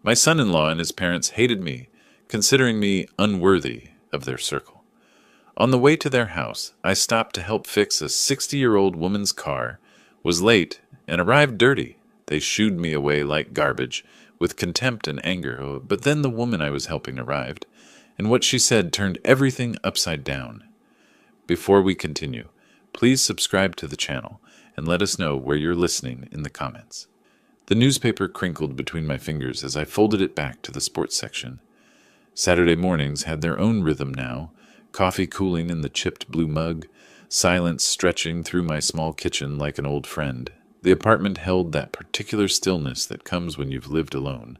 My son-in-law and his parents hated me, considering me unworthy of their circle. On the way to their house, I stopped to help fix a 60-year-old woman's car, was late, and arrived dirty. They shooed me away like garbage, with contempt and anger, but then the woman I was helping arrived, and what she said turned everything upside down. Before we continue, please subscribe to the channel and let us know where you're listening in the comments. The newspaper crinkled between my fingers as I folded it back to the sports section. Saturday mornings had their own rhythm now, coffee cooling in the chipped blue mug, silence stretching through my small kitchen like an old friend. The apartment held that particular stillness that comes when you've lived alone,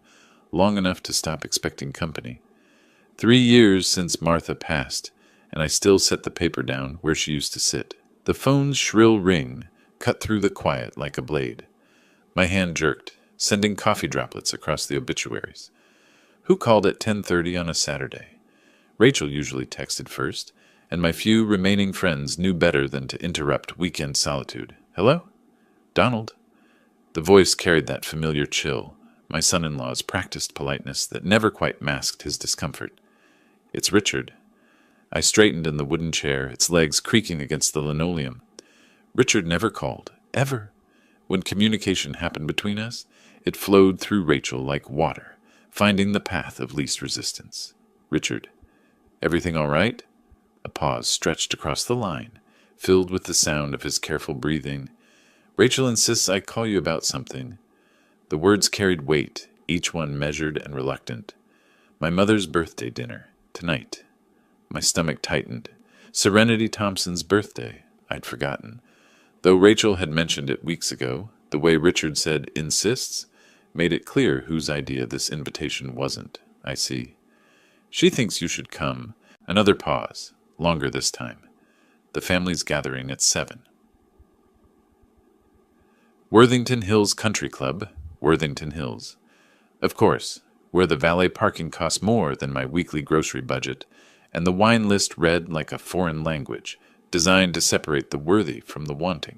long enough to stop expecting company. 3 years since Martha passed, and I still set the paper down where she used to sit. The phone's shrill ring cut through the quiet like a blade. My hand jerked, sending coffee droplets across the obituaries. Who called at 10:30 on a Saturday? Rachel usually texted first, and my few remaining friends knew better than to interrupt weekend solitude. Hello? Donald. The voice carried that familiar chill, my son-in-law's practiced politeness that never quite masked his discomfort. It's Richard. I straightened in the wooden chair, its legs creaking against the linoleum. Richard never called, ever. When communication happened between us, it flowed through Rachel like water, finding the path of least resistance. Richard. Everything all right? A pause stretched across the line, filled with the sound of his careful breathing. Rachel insists I call you about something. The words carried weight, each one measured and reluctant. My mother's birthday dinner, tonight. My stomach tightened. Serenity Thompson's birthday, I'd forgotten. Though Rachel had mentioned it weeks ago, the way Richard said insists made it clear whose idea this invitation wasn't. I see. She thinks you should come. Another pause, longer this time. The family's gathering at 7. Worthington Hills Country Club, Worthington Hills. Of course, where the valet parking costs more than my weekly grocery budget, and the wine list read like a foreign language, designed to separate the worthy from the wanting.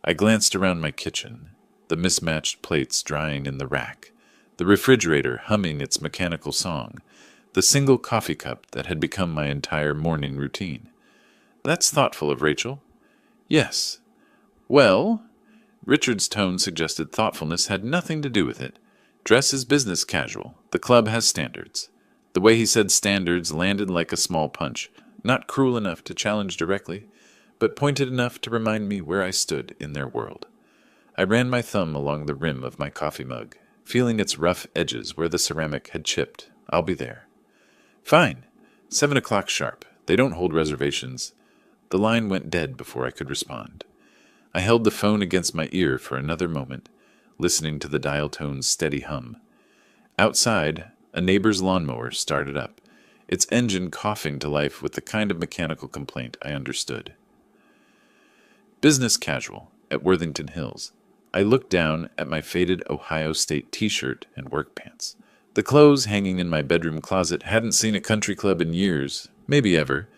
I glanced around my kitchen, the mismatched plates drying in the rack, the refrigerator humming its mechanical song, the single coffee cup that had become my entire morning routine. That's thoughtful of Rachel. Yes. Well, Richard's tone suggested thoughtfulness had nothing to do with it. Dress is business casual. The club has standards. The way he said standards landed like a small punch, not cruel enough to challenge directly, but pointed enough to remind me where I stood in their world. I ran my thumb along the rim of my coffee mug, feeling its rough edges where the ceramic had chipped. I'll be there. Fine. 7 o'clock sharp. They don't hold reservations. The line went dead before I could respond. I held the phone against my ear for another moment, listening to the dial tone's steady hum. Outside, a neighbor's lawnmower started up, its engine coughing to life with the kind of mechanical complaint I understood. Business casual, at Worthington Hills. I looked down at my faded Ohio State t-shirt and work pants. The clothes hanging in my bedroom closet hadn't seen a country club in years, maybe ever,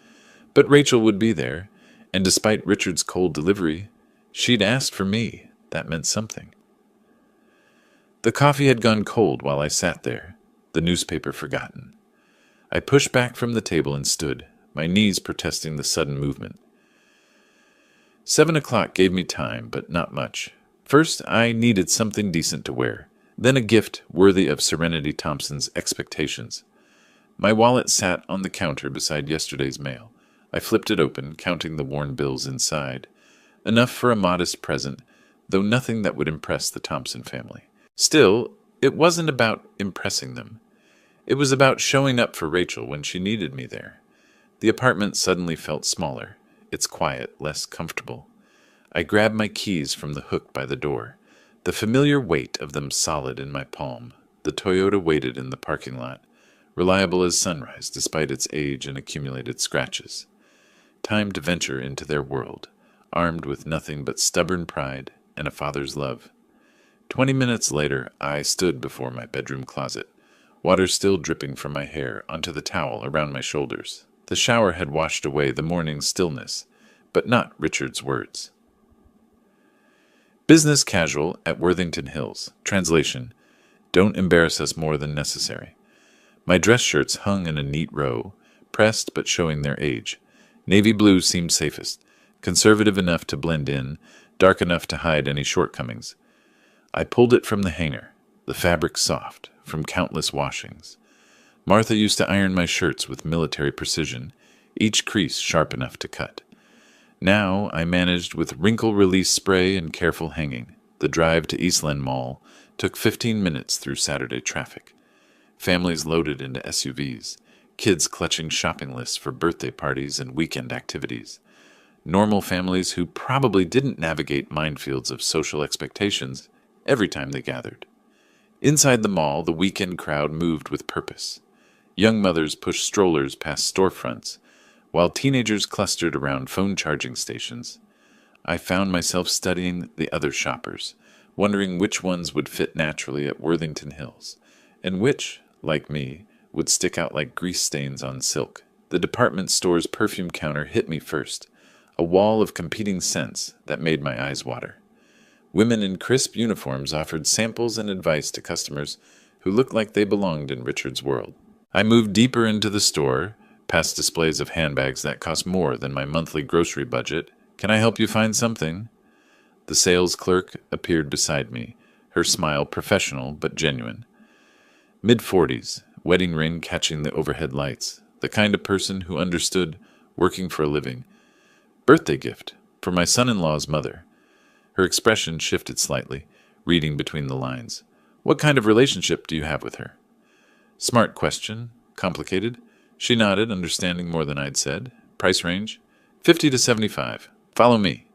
but Rachel would be there, and despite Richard's cold delivery, she'd asked for me. That meant something. The coffee had gone cold while I sat there, the newspaper forgotten. I pushed back from the table and stood, my knees protesting the sudden movement. 7 o'clock gave me time, but not much. First, I needed something decent to wear, then a gift worthy of Serenity Thompson's expectations. My wallet sat on the counter beside yesterday's mail. I flipped it open, counting the worn bills inside. Enough for a modest present, though nothing that would impress the Thompson family. Still, it wasn't about impressing them. It was about showing up for Rachel when she needed me there. The apartment suddenly felt smaller, its quiet less comfortable. I grabbed my keys from the hook by the door, the familiar weight of them solid in my palm. The Toyota waited in the parking lot, reliable as sunrise despite its age and accumulated scratches. Time to venture into their world, armed with nothing but stubborn pride and a father's love. 20 minutes later, I stood before my bedroom closet, water still dripping from my hair onto the towel around my shoulders. The shower had washed away the morning's stillness, but not Richard's words. Business casual at Worthington Hills. Translation: Don't embarrass us more than necessary. My dress shirts hung in a neat row, pressed but showing their age. Navy blue seemed safest, conservative enough to blend in, dark enough to hide any shortcomings. I pulled it from the hanger, the fabric soft, from countless washings. Martha used to iron my shirts with military precision, each crease sharp enough to cut. Now I managed with wrinkle-release spray and careful hanging. The drive to Eastland Mall took 15 minutes through Saturday traffic. Families loaded into SUVs, kids clutching shopping lists for birthday parties and weekend activities. Normal families who probably didn't navigate minefields of social expectations every time they gathered. Inside the mall, the weekend crowd moved with purpose. Young mothers pushed strollers past storefronts, while teenagers clustered around phone charging stations. I found myself studying the other shoppers, wondering which ones would fit naturally at Worthington Hills, and which, like me, would stick out like grease stains on silk. The department store's perfume counter hit me first, a wall of competing scents that made my eyes water. Women in crisp uniforms offered samples and advice to customers who looked like they belonged in Richard's world. I moved deeper into the store, past displays of handbags that cost more than my monthly grocery budget. Can I help you find something? The sales clerk appeared beside me, her smile professional but genuine. Mid-40s, wedding ring catching the overhead lights, the kind of person who understood working for a living. Birthday gift for my son-in-law's mother. Her expression shifted slightly, reading between the lines. What kind of relationship do you have with her? Smart question. Complicated. She nodded, understanding more than I'd said. Price range? 50 to 75. Follow me.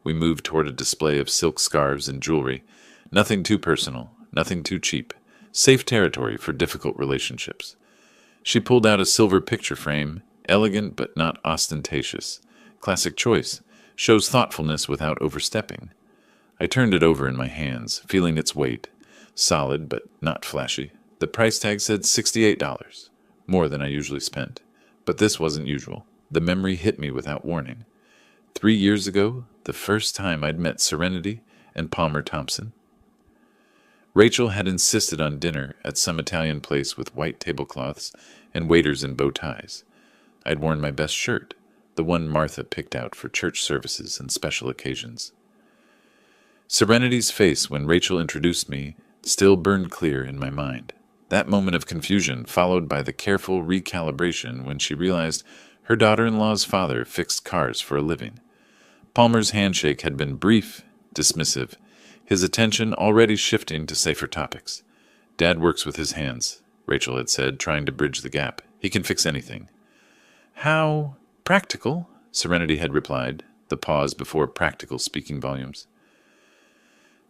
We moved toward a display of silk scarves and jewelry. Nothing too personal, nothing too cheap. Safe territory for difficult relationships. She pulled out a silver picture frame, elegant but not ostentatious. Classic choice. Shows thoughtfulness without overstepping. I turned it over in my hands, feeling its weight. Solid, but not flashy. The price tag said $68, more than I usually spent. But this wasn't usual. The memory hit me without warning. 3 years ago, the first time I'd met Serenity and Palmer Thompson. Rachel had insisted on dinner at some Italian place with white tablecloths and waiters in bow ties. I'd worn my best shirt, the one Martha picked out for church services and special occasions. Serenity's face when Rachel introduced me still burned clear in my mind. That moment of confusion followed by the careful recalibration when she realized her daughter-in-law's father fixed cars for a living. Palmer's handshake had been brief, dismissive, his attention already shifting to safer topics. Dad works with his hands, Rachel had said, trying to bridge the gap. He can fix anything. How practical, Serenity had replied, the pause before practical speaking volumes.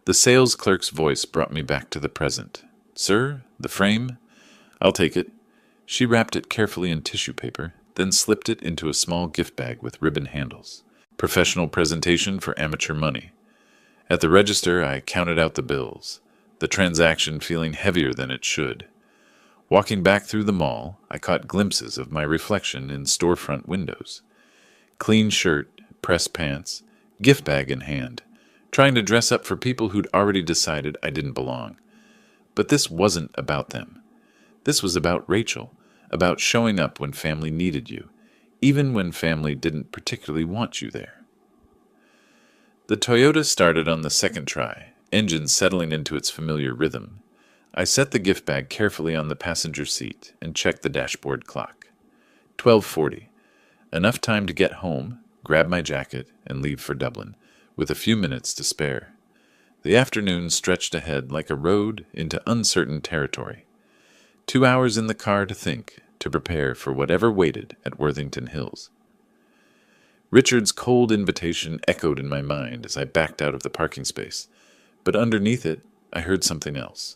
The sales clerk's voice brought me back to the present. Sir, the frame? I'll take it. She wrapped it carefully in tissue paper, then slipped it into a small gift bag with ribbon handles. Professional presentation for amateur money. At the register, I counted out the bills, the transaction feeling heavier than it should. Walking back through the mall, I caught glimpses of my reflection in storefront windows. Clean shirt, pressed pants, gift bag in hand, trying to dress up for people who'd already decided I didn't belong. But this wasn't about them. This was about Rachel, about showing up when family needed you, even when family didn't particularly want you there. The Toyota started on the second try, engine settling into its familiar rhythm. I set the gift bag carefully on the passenger seat and checked the dashboard clock. 12:40. Enough time to get home, grab my jacket, and leave for Dublin, with a few minutes to spare. The afternoon stretched ahead like a road into uncertain territory. 2 hours in the car to think, to prepare for whatever waited at Worthington Hills. Richard's cold invitation echoed in my mind as I backed out of the parking space, but underneath it, I heard something else.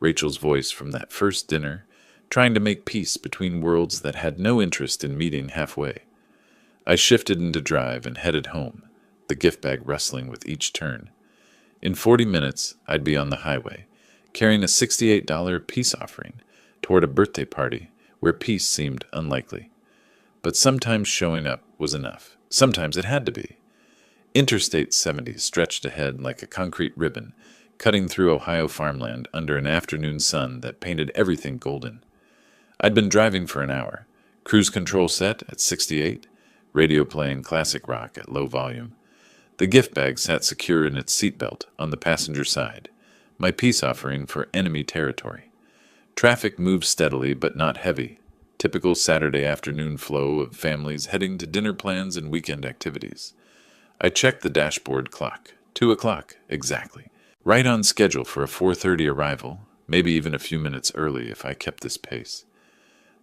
Rachel's voice from that first dinner, trying to make peace between worlds that had no interest in meeting halfway. I shifted into drive and headed home, the gift bag rustling with each turn. In 40 minutes, I'd be on the highway, carrying a $68 peace offering toward a birthday party where peace seemed unlikely. But sometimes showing up was enough. Sometimes it had to be. Interstate 70 stretched ahead like a concrete ribbon, cutting through Ohio farmland under an afternoon sun that painted everything golden. I'd been driving for an hour, cruise control set at 68, radio playing classic rock at low volume. The gift bag sat secure in its seatbelt on the passenger side, my peace offering for enemy territory. Traffic moved steadily but not heavy, typical Saturday afternoon flow of families heading to dinner plans and weekend activities. I checked the dashboard clock. 2 o'clock, exactly. Right on schedule for a 4:30 arrival, maybe even a few minutes early if I kept this pace.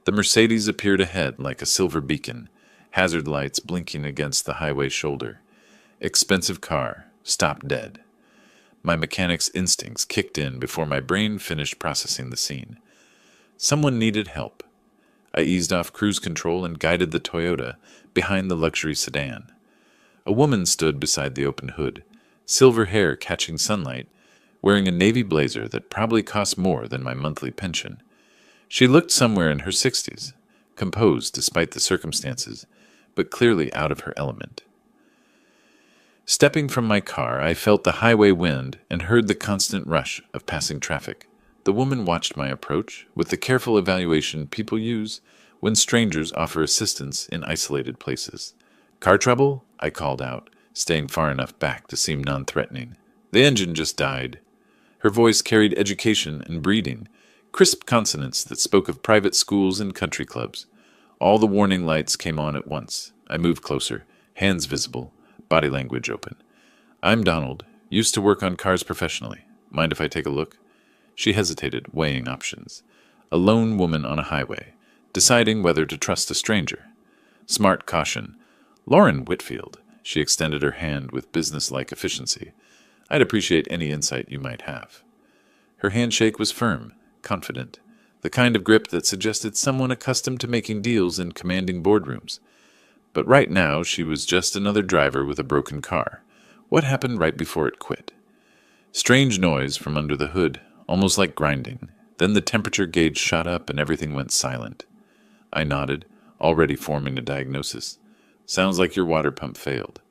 The Mercedes appeared ahead like a silver beacon, hazard lights blinking against the highway shoulder. Expensive car, stopped dead. My mechanic's instincts kicked in before my brain finished processing the scene. Someone needed help. I eased off cruise control and guided the Toyota behind the luxury sedan. A woman stood beside the open hood, silver hair catching sunlight, wearing a navy blazer that probably cost more than my monthly pension. She looked somewhere in her 60s, composed despite the circumstances, but clearly out of her element. Stepping from my car, I felt the highway wind and heard the constant rush of passing traffic. The woman watched my approach with the careful evaluation people use when strangers offer assistance in isolated places. "Car trouble?" I called out, staying far enough back to seem non-threatening. "The engine just died." Her voice carried education and breeding, crisp consonants that spoke of private schools and country clubs. All the warning lights came on at once. I moved closer, hands visible, body language open. "I'm Donald, used to work on cars professionally. Mind if I take a look?" She hesitated, weighing options. A lone woman on a highway, deciding whether to trust a stranger. Smart caution. "Lauren Whitfield." She extended her hand with business-like efficiency. "I'd appreciate any insight you might have." Her handshake was firm, confident, the kind of grip that suggested someone accustomed to making deals in commanding boardrooms. But right now she was just another driver with a broken car. What happened right before it quit? Strange noise from under the hood, almost like grinding. Then the temperature gauge shot up and everything went silent. I nodded, already forming a diagnosis. "Sounds like your water pump failed.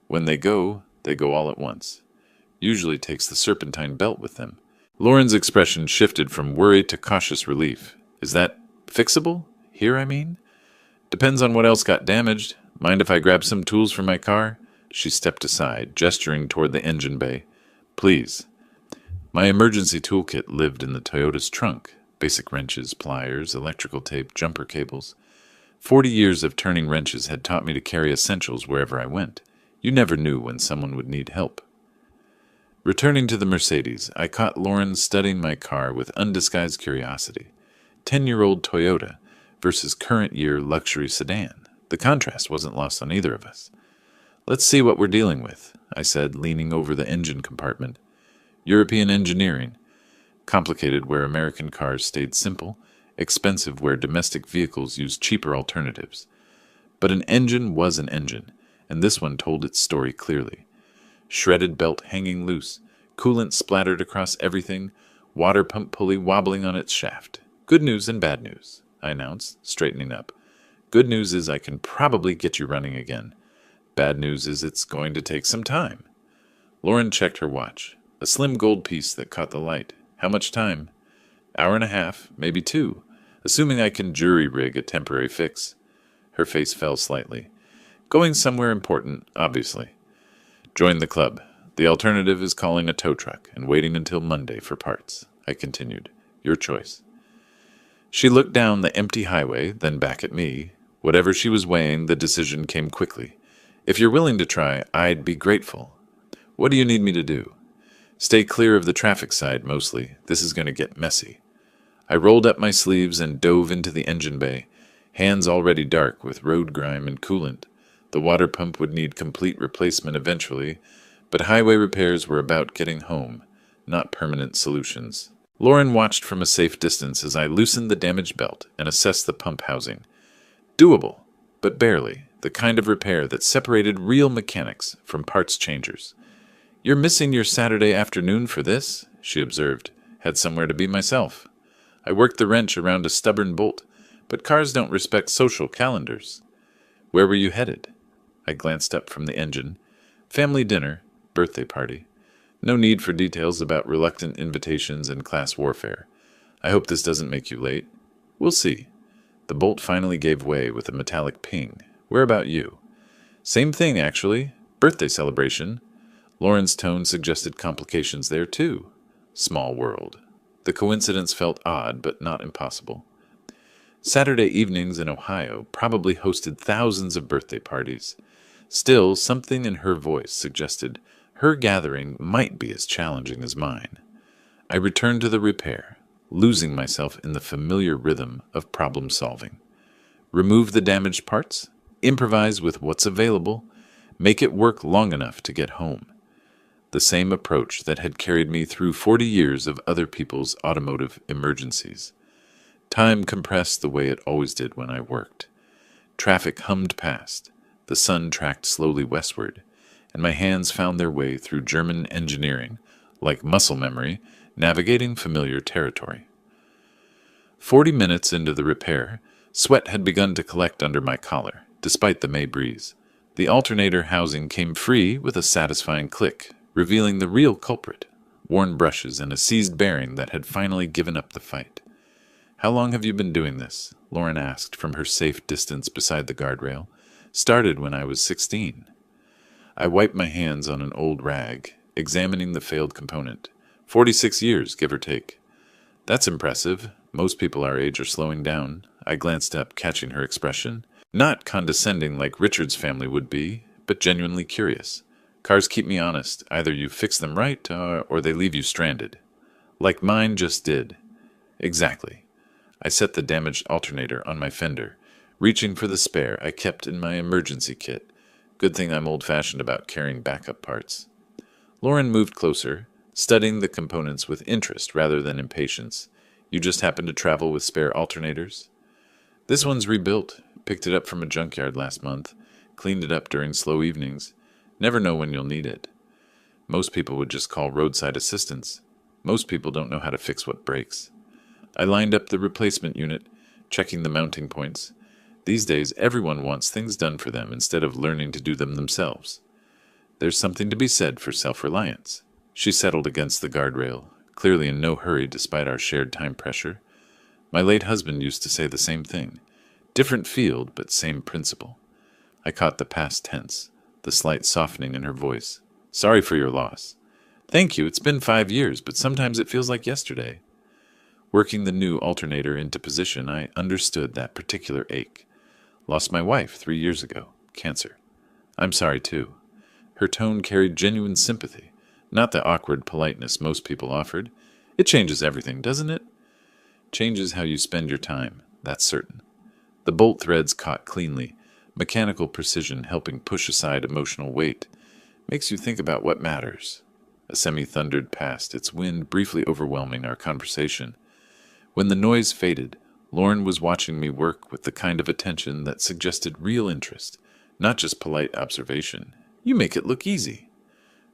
When they go all at once. Usually takes the serpentine belt with them." Lauren's expression shifted from worry to cautious relief. "Is that fixable? Here, I mean?" "Depends on what else got damaged. Mind if I grab some tools for my car?" She stepped aside, gesturing toward the engine bay. "Please." My emergency toolkit lived in the Toyota's trunk. Basic wrenches, pliers, electrical tape, jumper cables. 40 years of turning wrenches had taught me to carry essentials wherever I went. You never knew when someone would need help. Returning to the Mercedes, I caught Lauren studying my car with undisguised curiosity. 10-year-old Toyota versus current-year luxury sedan. The contrast wasn't lost on either of us. "Let's see what we're dealing with," I said, leaning over the engine compartment. European engineering. Complicated where American cars stayed simple, expensive where domestic vehicles used cheaper alternatives. But an engine was an engine, and this one told its story clearly. Shredded belt hanging loose, coolant splattered across everything, water pump pulley wobbling on its shaft. "Good news and bad news," I announced, straightening up. "Good news is I can probably get you running again. Bad news is it's going to take some time." Lauren checked her watch, a slim gold piece that caught the light. "How much time?" "Hour and a half, maybe 2, assuming I can jury-rig a temporary fix." Her face fell slightly. "Going somewhere important, obviously." "Join the club. The alternative is calling a tow truck and waiting until Monday for parts," I continued. "Your choice." She looked down the empty highway, then back at me. Whatever she was weighing, the decision came quickly. "If you're willing to try, I'd be grateful." "What do you need me to do?" "Stay clear of the traffic side, mostly. This is going to get messy." I rolled up my sleeves and dove into the engine bay, hands already dark with road grime and coolant. The water pump would need complete replacement eventually, but highway repairs were about getting home, not permanent solutions. Lauren watched from a safe distance as I loosened the damaged belt and assessed the pump housing. Doable, but barely, the kind of repair that separated real mechanics from parts changers. "You're missing your Saturday afternoon for this," she observed. "Had somewhere to be myself." I worked the wrench around a stubborn bolt, but cars don't respect social calendars. "Where were you headed?" I glanced up from the engine. "Family dinner, birthday party." No need for details about reluctant invitations and class warfare. I hope this doesn't make you late. We'll see. The bolt finally gave way with a metallic ping. Where about you? Same thing, actually. Birthday celebration. Lauren's tone suggested complications there, too. Small world. The coincidence felt odd, but not impossible. Saturday evenings in Ohio probably hosted thousands of birthday parties. Still, something in her voice suggested her gathering might be as challenging as mine. I returned to the repair, losing myself in the familiar rhythm of problem solving. Remove the damaged parts, improvise with what's available, make it work long enough to get home. The same approach that had carried me through 40 years of other people's automotive emergencies. Time compressed the way it always did when I worked. Traffic hummed past, the sun tracked slowly westward, and my hands found their way through German engineering, like muscle memory, navigating familiar territory. 40 minutes into the repair, sweat had begun to collect under my collar, despite the May breeze. The alternator housing came free with a satisfying click, revealing the real culprit, worn brushes and a seized bearing that had finally given up the fight. "How long have you been doing this?" Lauren asked from her safe distance beside the guardrail. "Started when I was 16. I wiped my hands on an old rag, examining the failed component. 46 years, give or take. "That's impressive. Most people our age are slowing down." I glanced up, catching her expression. Not condescending like Richard's family would be, but genuinely curious. "Cars keep me honest. Either you fix them right, or they leave you stranded. Like mine just did." "Exactly." I set the damaged alternator on my fender, reaching for the spare I kept in my emergency kit. Good thing I'm old-fashioned about carrying backup parts. Lauren moved closer, studying the components with interest rather than impatience. "You just happen to travel with spare alternators?" "This one's rebuilt. Picked it up from a junkyard last month. Cleaned it up during slow evenings. Never know when you'll need it." Most people would just call roadside assistance. Most people don't know how to fix what breaks. I lined up the replacement unit, checking the mounting points. These days, everyone wants things done for them instead of learning to do them themselves. There's something to be said for self-reliance. She settled against the guardrail, clearly in no hurry despite our shared time pressure. My late husband used to say the same thing. Different field, but same principle. I caught the past tense, the slight softening in her voice. "Sorry for your loss." "Thank you, it's been 5 years, but sometimes it feels like yesterday." Working the new alternator into position, I understood that particular ache. "Lost my wife 3 years ago. Cancer." "I'm sorry, too." Her tone carried genuine sympathy, not the awkward politeness most people offered. "It changes everything, doesn't it?" "Changes how you spend your time, that's certain." The bolt threads caught cleanly, mechanical precision helping push aside emotional weight. Makes you think about what matters. A semi thundered past, its wind briefly overwhelming our conversation. When the noise faded, Lauren was watching me work with the kind of attention that suggested real interest, not just polite observation. "You make it look easy."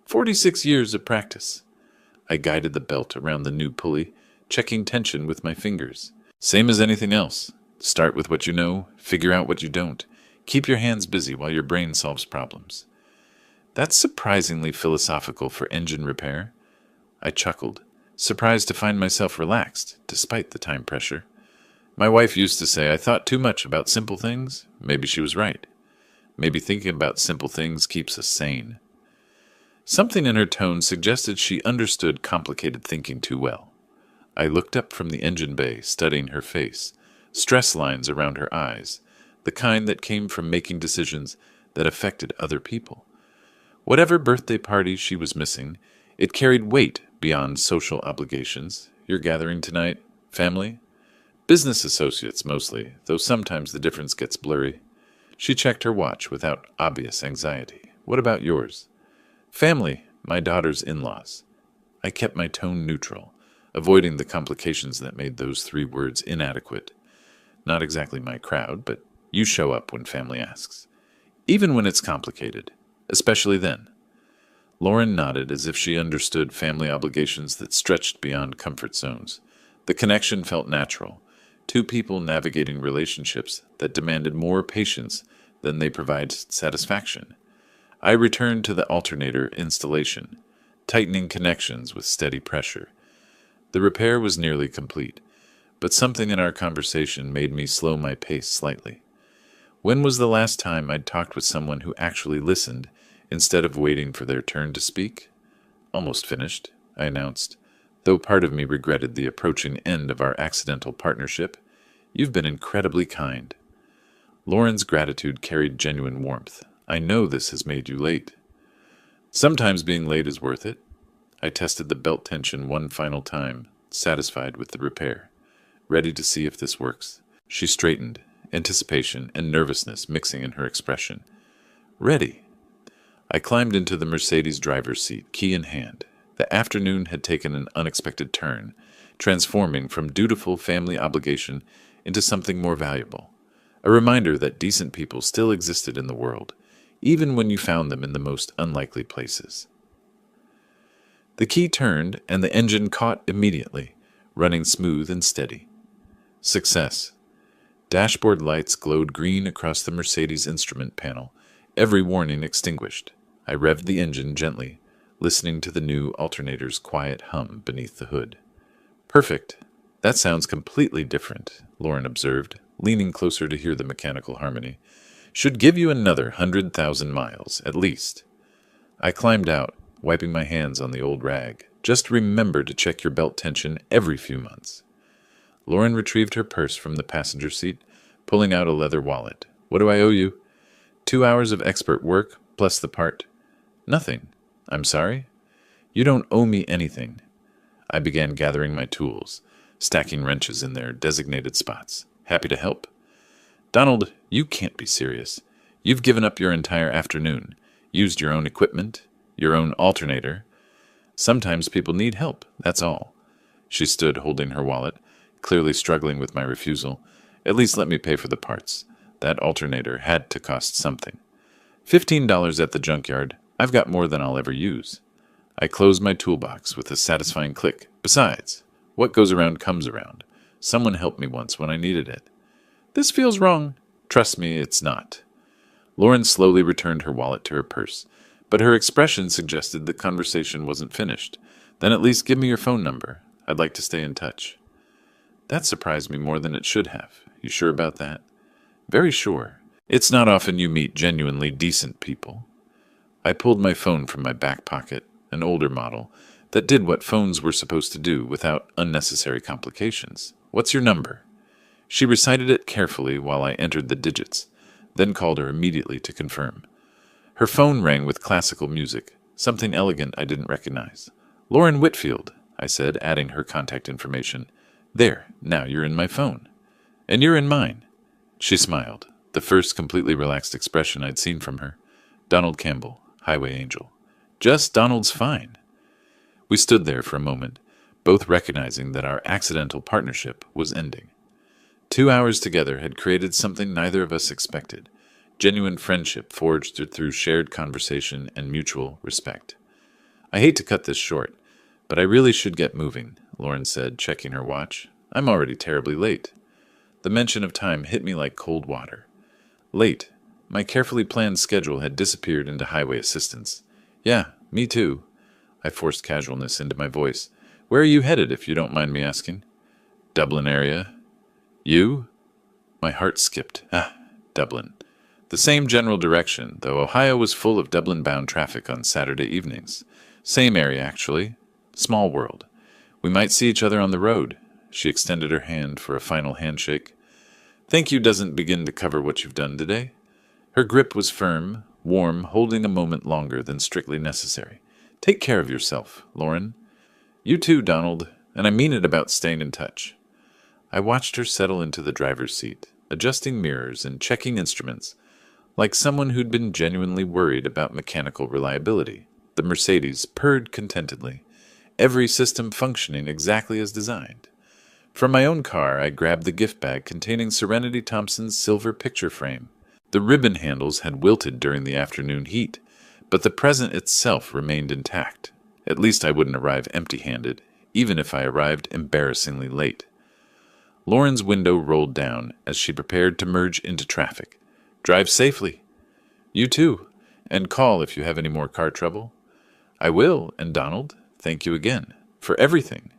46 years of practice. I guided the belt around the new pulley, checking tension with my fingers. "Same as anything else. Start with what you know, figure out what you don't. Keep your hands busy while your brain solves problems." That's surprisingly philosophical for engine repair. I chuckled, surprised to find myself relaxed, despite the time pressure. My wife used to say I thought too much about simple things. Maybe she was right. Maybe thinking about simple things keeps us sane. Something in her tone suggested she understood complicated thinking too well. I looked up from the engine bay, studying her face, stress lines around her eyes, the kind that came from making decisions that affected other people. Whatever birthday party she was missing, it carried weight beyond social obligations. "You're gathering tonight? Family?" "Business associates, mostly, though sometimes the difference gets blurry." She checked her watch without obvious anxiety. "What about yours?" "Family, my daughter's in-laws." I kept my tone neutral, avoiding the complications that made those 3 words inadequate. Not exactly my crowd, but you show up when family asks. Even when it's complicated, especially then. Lauren nodded as if she understood family obligations that stretched beyond comfort zones. The connection felt natural. 2 people navigating relationships that demanded more patience than they provided satisfaction. I returned to the alternator installation. tightening connections with steady pressure. The repair was nearly complete, but something in our conversation made me slow my pace slightly. When was the last time I'd talked with someone who actually listened instead of waiting for their turn to speak? Almost finished, I announced, though part of me regretted the approaching end of our accidental partnership. You've been incredibly kind. Lauren's gratitude carried genuine warmth. I know this has made you late. Sometimes being late is worth it. I tested the belt tension one final time, satisfied with the repair, ready to see if this works. She straightened, anticipation and nervousness mixing in her expression. Ready. I climbed into the Mercedes driver's seat, key in hand. The afternoon had taken an unexpected turn, transforming from dutiful family obligation into something more valuable. A reminder that decent people still existed in the world, even when you found them in the most unlikely places. The key turned, and the engine caught immediately, running smooth and steady. Success. Dashboard lights glowed green across the Mercedes instrument panel, every warning extinguished. I revved the engine gently, listening to the new alternator's quiet hum beneath the hood. Perfect. That sounds completely different, Lauren observed, leaning closer to hear the mechanical harmony. Should give you another 100,000 miles, at least. I climbed out, wiping my hands on the old rag. Just remember to check your belt tension every few months. Lauren retrieved her purse from the passenger seat, pulling out a leather wallet. What do I owe you? 2 hours of expert work, plus the part. Nothing. I'm sorry? You don't owe me anything. I began gathering my tools, stacking wrenches in their designated spots. Happy to help? Donald, you can't be serious. You've given up your entire afternoon, used your own equipment, your own alternator. Sometimes people need help, that's all. She stood holding her wallet, clearly struggling with my refusal. At least let me pay for the parts. That alternator had to cost something. $15 at the junkyard. I've got more than I'll ever use. I closed my toolbox with a satisfying click. Besides, what goes around comes around. Someone helped me once when I needed it. This feels wrong. Trust me, it's not. Lauren slowly returned her wallet to her purse, but her expression suggested the conversation wasn't finished. Then at least give me your phone number. I'd like to stay in touch. That surprised me more than it should have. You sure about that? Very sure. It's not often you meet genuinely decent people. I pulled my phone from my back pocket, an older model, that did what phones were supposed to do without unnecessary complications. What's your number? She recited it carefully while I entered the digits, then called her immediately to confirm. Her phone rang with classical music, something elegant I didn't recognize. Lauren Whitfield, I said, adding her contact information. There, now you're in my phone. And you're in mine. She smiled, the first completely relaxed expression I'd seen from her. Donald Campbell, Highway Angel. Just Donald's fine. We stood there for a moment, both recognizing that our accidental partnership was ending. 2 hours together had created something neither of us expected. Genuine friendship forged through shared conversation and mutual respect. I hate to cut this short, but I really should get moving, Lauren said, checking her watch. I'm already terribly late. The mention of time hit me like cold water. Late. My carefully planned schedule had disappeared into highway assistance. Yeah, me too. I forced casualness into my voice. Where are you headed, if you don't mind me asking? Dublin area. You? My heart skipped. Dublin. The same general direction, though Ohio was full of Dublin-bound traffic on Saturday evenings. Same area, actually. Small world. We might see each other on the road. She extended her hand for a final handshake. Thank you doesn't begin to cover what you've done today. Her grip was firm, warm, holding a moment longer than strictly necessary. Take care of yourself, Lauren. You too, Donald, and I mean it about staying in touch. I watched her settle into the driver's seat, adjusting mirrors and checking instruments, like someone who'd been genuinely worried about mechanical reliability. The Mercedes purred contentedly, every system functioning exactly as designed. From my own car, I grabbed the gift bag containing Serenity Thompson's silver picture frame. The ribbon handles had wilted during the afternoon heat, but the present itself remained intact. At least I wouldn't arrive empty-handed, even if I arrived embarrassingly late. Lauren's window rolled down as she prepared to merge into traffic. Drive safely. You too, and call if you have any more car trouble. I will, and Donald, thank you again. For everything.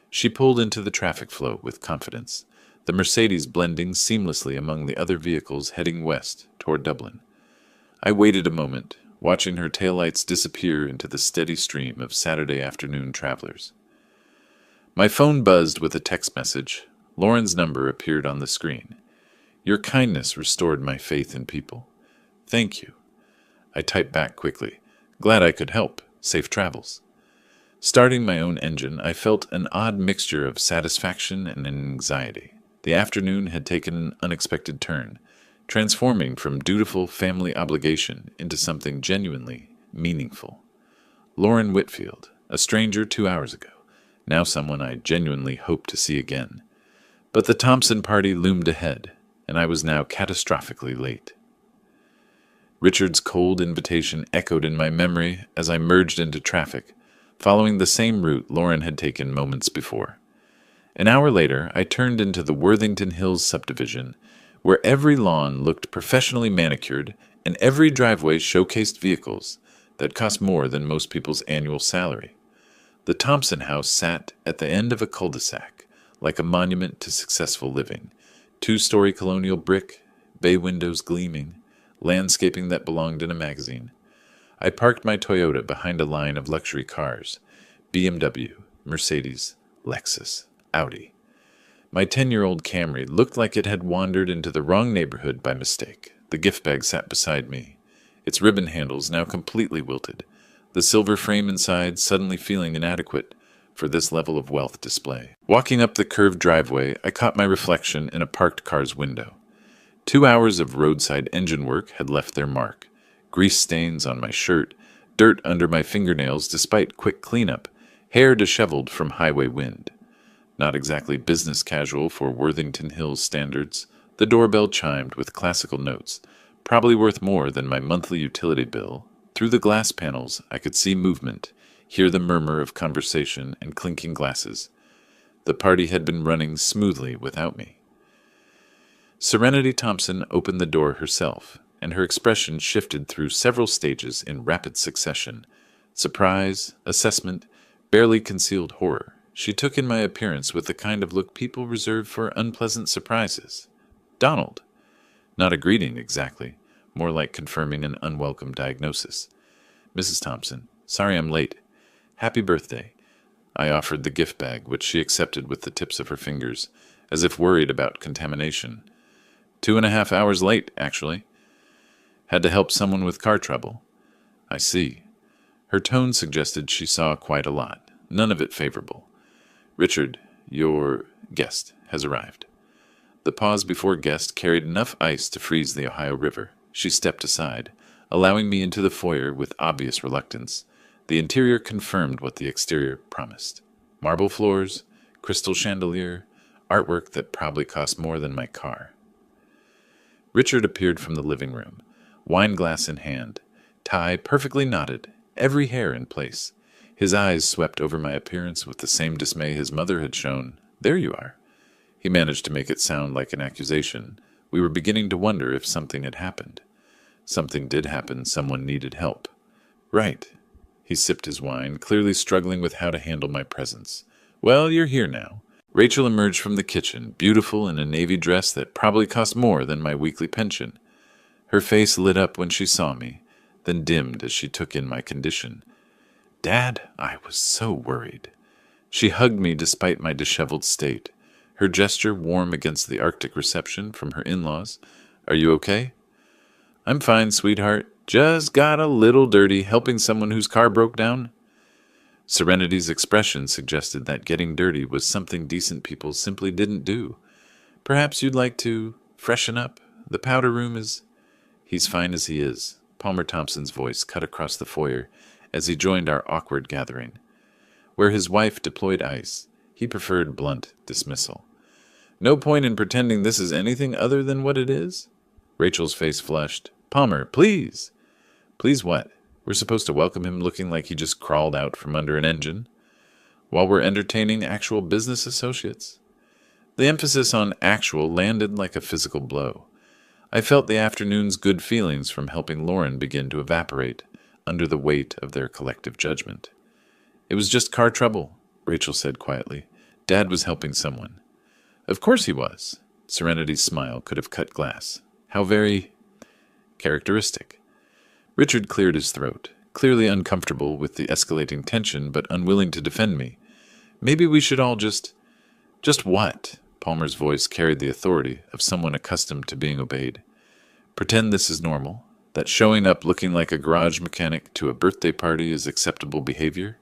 She pulled into the traffic flow with confidence, the Mercedes blending seamlessly among the other vehicles heading west toward Dublin. I waited a moment, watching her taillights disappear into the steady stream of Saturday afternoon travelers. My phone buzzed with a text message. Lauren's number appeared on the screen. Your kindness restored my faith in people. Thank you. I typed back quickly. Glad I could help. Safe travels. Starting my own engine, I felt an odd mixture of satisfaction and anxiety. The afternoon had taken an unexpected turn, transforming from dutiful family obligation into something genuinely meaningful. Lauren Whitfield, a stranger 2 hours ago, now someone I genuinely hoped to see again. But the Thompson party loomed ahead, and I was now catastrophically late. Richard's cold invitation echoed in my memory as I merged into traffic, following the same route Lauren had taken moments before. An hour later, I turned into the Worthington Hills subdivision, where every lawn looked professionally manicured and every driveway showcased vehicles that cost more than most people's annual salary. The Thompson house sat at the end of a cul-de-sac, like a monument to successful living. 2-story colonial brick, bay windows gleaming, landscaping that belonged in a magazine. I parked my Toyota behind a line of luxury cars, BMW, Mercedes, Lexus, Audi. My 10-year-old Camry looked like it had wandered into the wrong neighborhood by mistake. The gift bag sat beside me, its ribbon handles now completely wilted, the silver frame inside suddenly feeling inadequate for this level of wealth display. Walking up the curved driveway, I caught my reflection in a parked car's window. 2 hours of roadside engine work had left their mark. Grease stains on my shirt, dirt under my fingernails despite quick cleanup, hair disheveled from highway wind. Not exactly business casual for Worthington Hills standards, the doorbell chimed with classical notes, probably worth more than my monthly utility bill. Through the glass panels, I could see movement, hear the murmur of conversation and clinking glasses. The party had been running smoothly without me. Serenity Thompson opened the door herself, and her expression shifted through several stages in rapid succession. Surprise, assessment, barely concealed horror. She took in my appearance with the kind of look people reserve for unpleasant surprises. Donald. Not a greeting, exactly. More like confirming an unwelcome diagnosis. Mrs. Thompson, sorry I'm late. Happy birthday. I offered the gift bag, which she accepted with the tips of her fingers, as if worried about contamination. 2.5 hours late, actually. Had to help someone with car trouble. I see. Her tone suggested she saw quite a lot, none of it favorable. Richard, your guest has arrived. The pause before guest carried enough ice to freeze the Ohio River. She stepped aside, allowing me into the foyer with obvious reluctance. The interior confirmed what the exterior promised. Marble floors, crystal chandelier, artwork that probably cost more than my car. Richard appeared from the living room, wine glass in hand, tie perfectly knotted, every hair in place. His eyes swept over my appearance with the same dismay his mother had shown. There you are. He managed to make it sound like an accusation. We were beginning to wonder if something had happened. Something did happen. Someone needed help. Right. He sipped his wine, clearly struggling with how to handle my presence. Well, you're here now. Rachel emerged from the kitchen, beautiful in a navy dress that probably cost more than my weekly pension. Her face lit up when she saw me, then dimmed as she took in my condition. Dad, I was so worried. She hugged me despite my disheveled state, her gesture warm against the Arctic reception from her in-laws. Are you okay? I'm fine, sweetheart. Just got a little dirty helping someone whose car broke down. Serenity's expression suggested that getting dirty was something decent people simply didn't do. Perhaps you'd like to freshen up? The powder room is... He's fine as he is. Palmer Thompson's voice cut across the foyer as he joined our awkward gathering. Where his wife deployed ice, he preferred blunt dismissal. No point in pretending this is anything other than what it is? Rachel's face flushed. Palmer, please. Please what? We're supposed to welcome him looking like he just crawled out from under an engine? While we're entertaining actual business associates? The emphasis on actual landed like a physical blow. I felt the afternoon's good feelings from helping Lauren begin to evaporate. under the weight of their collective judgment. "It was just car trouble," Rachel said quietly. "Dad was helping someone." "Of course he was." Serenity's smile could have cut glass. "How very characteristic." Richard cleared his throat, clearly uncomfortable with the escalating tension but unwilling to defend me. "Maybe we should all just—" "Just what?" Palmer's voice carried the authority of someone accustomed to being obeyed. "Pretend this is normal, that showing up looking like a garage mechanic to a birthday party is acceptable behavior?"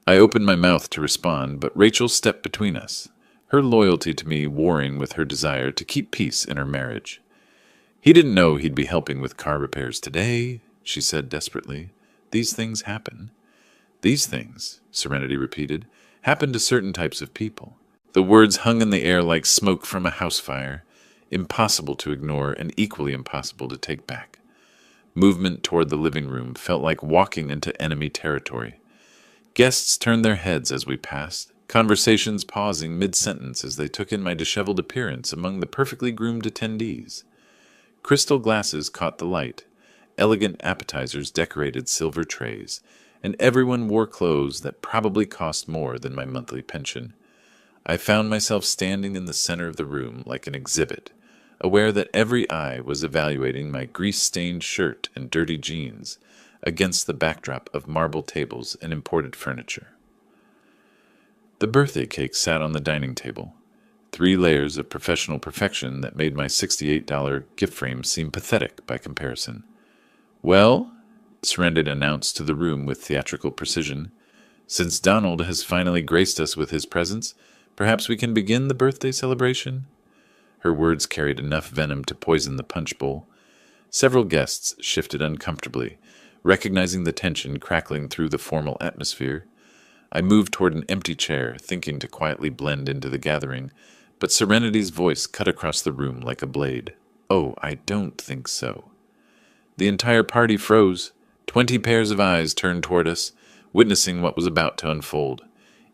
I opened my mouth to respond, but Rachel stepped between us, her loyalty to me warring with her desire to keep peace in her marriage. "He didn't know he'd be helping with car repairs today," she said desperately. "These things happen." "These things," Serenity repeated, "happen to certain types of people." The words hung in the air like smoke from a house fire, impossible to ignore and equally impossible to take back. Movement toward the living room felt like walking into enemy territory. Guests turned their heads as we passed, conversations pausing mid-sentence as they took in my disheveled appearance among the perfectly groomed attendees. Crystal glasses caught the light, elegant appetizers decorated silver trays, and everyone wore clothes that probably cost more than my monthly pension. I found myself standing in the center of the room like an exhibit, aware that every eye was evaluating my grease-stained shirt and dirty jeans against the backdrop of marble tables and imported furniture. The birthday cake sat on the dining table, 3 layers of professional perfection that made my $68 gift frame seem pathetic by comparison. "Well," Serenity announced to the room with theatrical precision, "since Donald has finally graced us with his presence, perhaps we can begin the birthday celebration?" Her words carried enough venom to poison the punch bowl. Several guests shifted uncomfortably, recognizing the tension crackling through the formal atmosphere. I moved toward an empty chair, thinking to quietly blend into the gathering, but Serenity's voice cut across the room like a blade. "Oh, I don't think so." The entire party froze. 20 pairs of eyes turned toward us, witnessing what was about to unfold.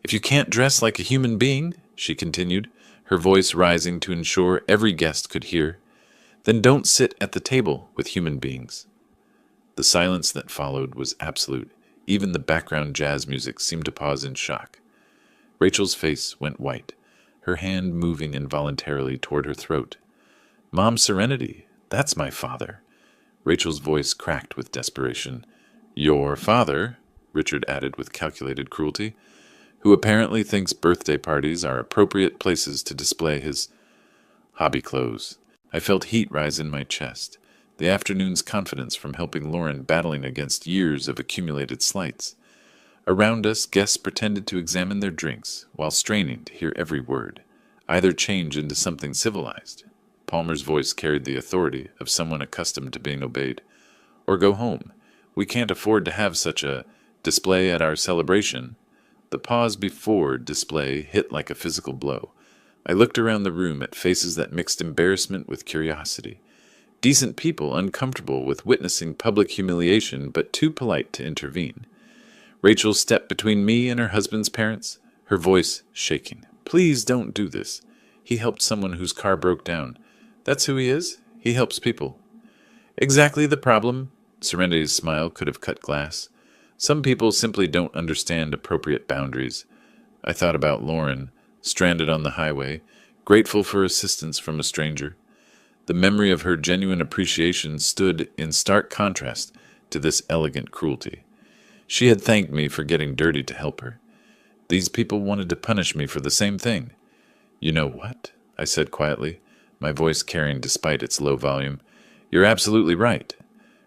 "If you can't dress like a human being," she continued, her voice rising to ensure every guest could hear, "then don't sit at the table with human beings." The silence that followed was absolute. Even the background jazz music seemed to pause in shock. Rachel's face went white, her hand moving involuntarily toward her throat. "Mom Serenity, that's my father." Rachel's voice cracked with desperation. "Your father," Richard added with calculated cruelty, "who apparently thinks birthday parties are appropriate places to display his hobby clothes." I felt heat rise in my chest, the afternoon's confidence from helping Lauren battling against years of accumulated slights. Around us, guests pretended to examine their drinks while straining to hear every word, either change into something civilized. Palmer's voice carried the authority of someone accustomed to being obeyed. "Or go home. We can't afford to have such a display at our celebration." The pause before display hit like a physical blow. I looked around the room at faces that mixed embarrassment with curiosity. Decent people uncomfortable with witnessing public humiliation but too polite to intervene. Rachel stepped between me and her husband's parents, her voice shaking. "Please don't do this. He helped someone whose car broke down. That's who he is. He helps people." "Exactly the problem." Serenity's smile could have cut glass. "Some people simply don't understand appropriate boundaries." I thought about Lauren, stranded on the highway, grateful for assistance from a stranger. The memory of her genuine appreciation stood in stark contrast to this elegant cruelty. She had thanked me for getting dirty to help her. These people wanted to punish me for the same thing. "You know what?" I said quietly, my voice carrying despite its low volume. "You're absolutely right."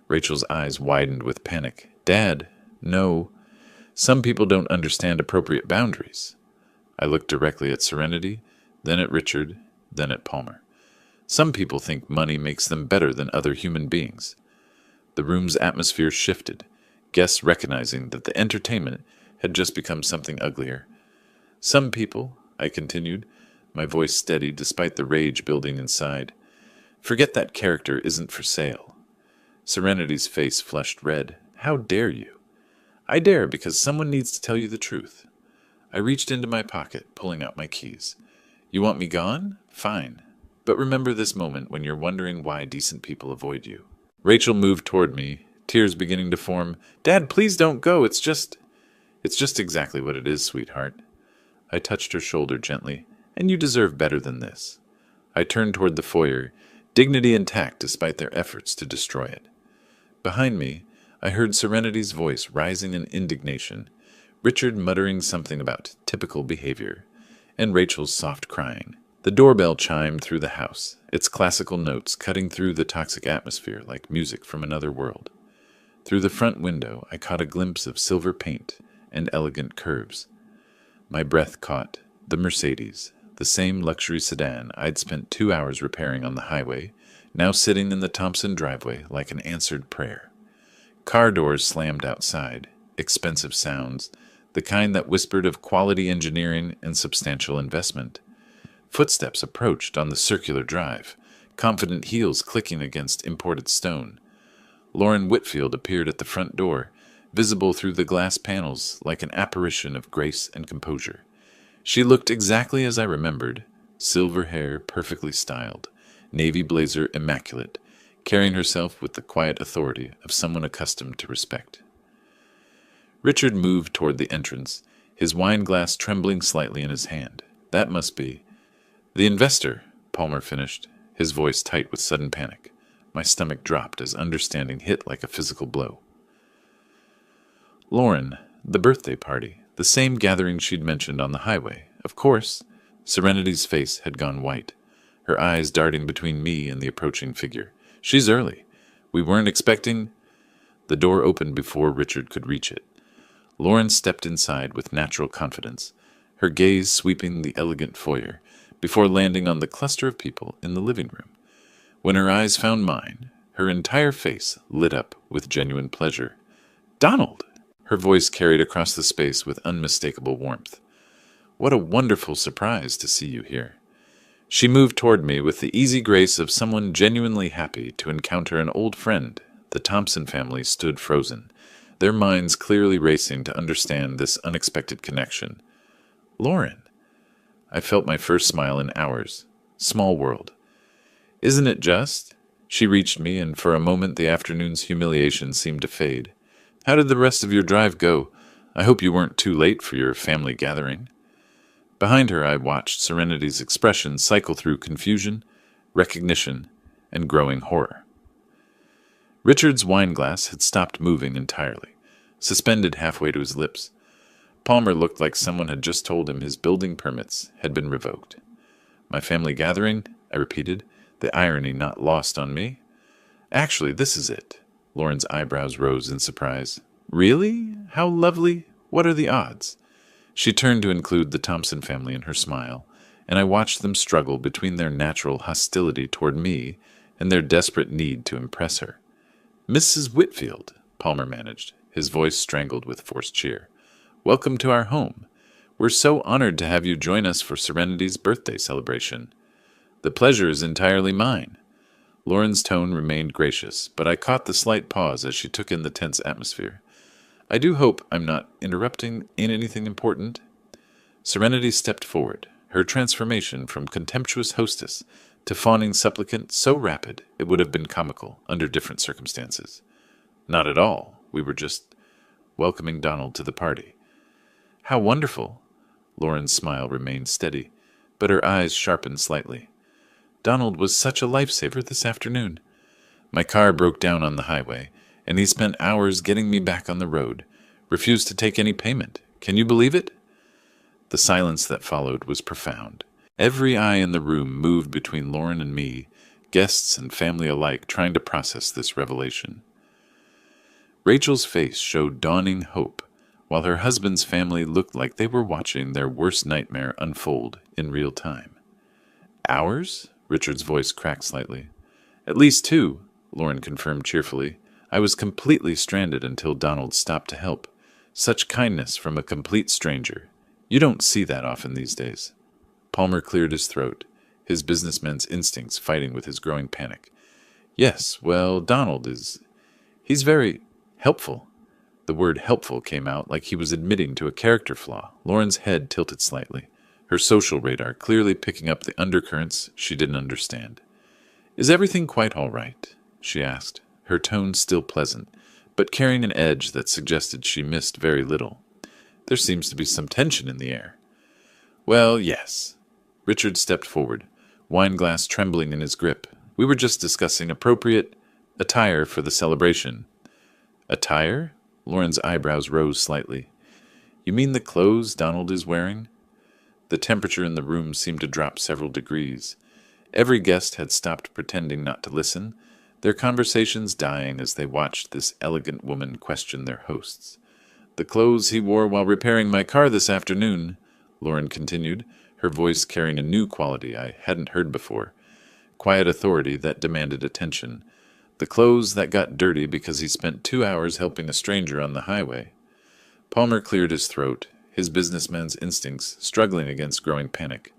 Rachel's eyes widened with panic. "Dad, no. Some people don't understand appropriate boundaries." I looked directly at Serenity, then at Richard, then at Palmer. "Some people think money makes them better than other human beings." The room's atmosphere shifted, guests recognizing that the entertainment had just become something uglier. "Some people," I continued, my voice steady despite the rage building inside, "forget that character isn't for sale." Serenity's face flushed red. "How dare you?" "I dare because someone needs to tell you the truth." I reached into my pocket, pulling out my keys. "You want me gone? Fine. But remember this moment when you're wondering why decent people avoid you." Rachel moved toward me, tears beginning to form. Dad, please don't go. It's just exactly what it is, sweetheart. I touched her shoulder gently. And you deserve better than this. I turned toward the foyer, dignity intact despite their efforts to destroy it. Behind me, I heard Serenity's voice rising in indignation, Richard muttering something about typical behavior, and Rachel's soft crying. The doorbell chimed through the house, its classical notes cutting through the toxic atmosphere like music from another world. Through the front window, I caught a glimpse of silver paint and elegant curves. My breath caught the Mercedes, the same luxury sedan I'd spent 2 hours repairing on the highway, now sitting in the Thompson driveway like an answered prayer. Car doors slammed outside, expensive sounds, the kind that whispered of quality engineering and substantial investment. Footsteps approached on the circular drive, confident heels clicking against imported stone. Lauren Whitfield appeared at the front door, visible through the glass panels like an apparition of grace and composure. She looked exactly as I remembered, silver hair perfectly styled, navy blazer immaculate, carrying herself with the quiet authority of someone accustomed to respect. Richard moved toward the entrance, his wine glass trembling slightly in his hand. That must be the investor, Palmer finished, his voice tight with sudden panic. My stomach dropped as understanding hit like a physical blow. Lauren, the birthday party, the same gathering she'd mentioned on the highway. Of course. Serenity's face had gone white, her eyes darting between me and the approaching figure. She's early. We weren't expecting... The door opened before Richard could reach it. Lauren stepped inside with natural confidence, her gaze sweeping the elegant foyer, before landing on the cluster of people in the living room. When her eyes found mine, her entire face lit up with genuine pleasure. "Donald!" Her voice carried across the space with unmistakable warmth. "What a wonderful surprise to see you here." She moved toward me with the easy grace of someone genuinely happy to encounter an old friend. The Thompson family stood frozen, their minds clearly racing to understand this unexpected connection. "Lauren." I felt my first smile in hours. Small world. "Isn't it just?" She reached me, and for a moment the afternoon's humiliation seemed to fade. "How did the rest of your drive go? I hope you weren't too late for your family gathering." Behind her, I watched Serenity's expression cycle through confusion, recognition, and growing horror. Richard's wine glass had stopped moving entirely, suspended halfway to his lips. Palmer looked like someone had just told him his building permits had been revoked. "My family gathering?" I repeated, the irony not lost on me. "Actually, this is it." Lauren's eyebrows rose in surprise. "Really? How lovely. What are the odds?" She turned to include the Thompson family in her smile, and I watched them struggle between their natural hostility toward me and their desperate need to impress her. "Mrs. Whitfield," Palmer managed, his voice strangled with forced cheer. "Welcome to our home. We're so honored to have you join us for Serenity's birthday celebration." "The pleasure is entirely mine." Lauren's tone remained gracious, but I caught the slight pause as she took in the tense atmosphere. "I do hope I'm not interrupting in anything important." Serenity stepped forward, her transformation from contemptuous hostess to fawning supplicant so rapid it would have been comical under different circumstances. "Not at all. We were just welcoming Donald to the party." "How wonderful." Lauren's smile remained steady, but her eyes sharpened slightly. "Donald was such a lifesaver this afternoon. My car broke down on the highway, and he spent hours getting me back on the road, refused to take any payment. Can you believe it?" The silence that followed was profound. Every eye in the room moved between Lauren and me, guests and family alike trying to process this revelation. Rachel's face showed dawning hope, while her husband's family looked like they were watching their worst nightmare unfold in real time. "Hours?" Richard's voice cracked slightly. "At least 2, Lauren confirmed cheerfully. "I was completely stranded until Donald stopped to help. Such kindness from a complete stranger. You don't see that often these days." Palmer cleared his throat, his businessman's instincts fighting with his growing panic. "Yes, well, he's very helpful." The word helpful came out like he was admitting to a character flaw. Lauren's head tilted slightly, her social radar clearly picking up the undercurrents she didn't understand. "Is everything quite all right?" she asked, her tone still pleasant, but carrying an edge that suggested she missed very little. There seems to be some tension in the air. Well, yes. Richard stepped forward, wine glass trembling in his grip. We were just discussing appropriate attire for the celebration. Attire? Lauren's eyebrows rose slightly. You mean the clothes Donald is wearing? The temperature in the room seemed to drop several degrees. Every guest had stopped pretending not to listen, their conversations dying as they watched this elegant woman question their hosts. The clothes he wore while repairing my car this afternoon, Lauren continued, her voice carrying a new quality I hadn't heard before. Quiet authority that demanded attention. The clothes that got dirty because he spent 2 hours helping a stranger on the highway. Palmer cleared his throat, his businessman's instincts struggling against growing panic.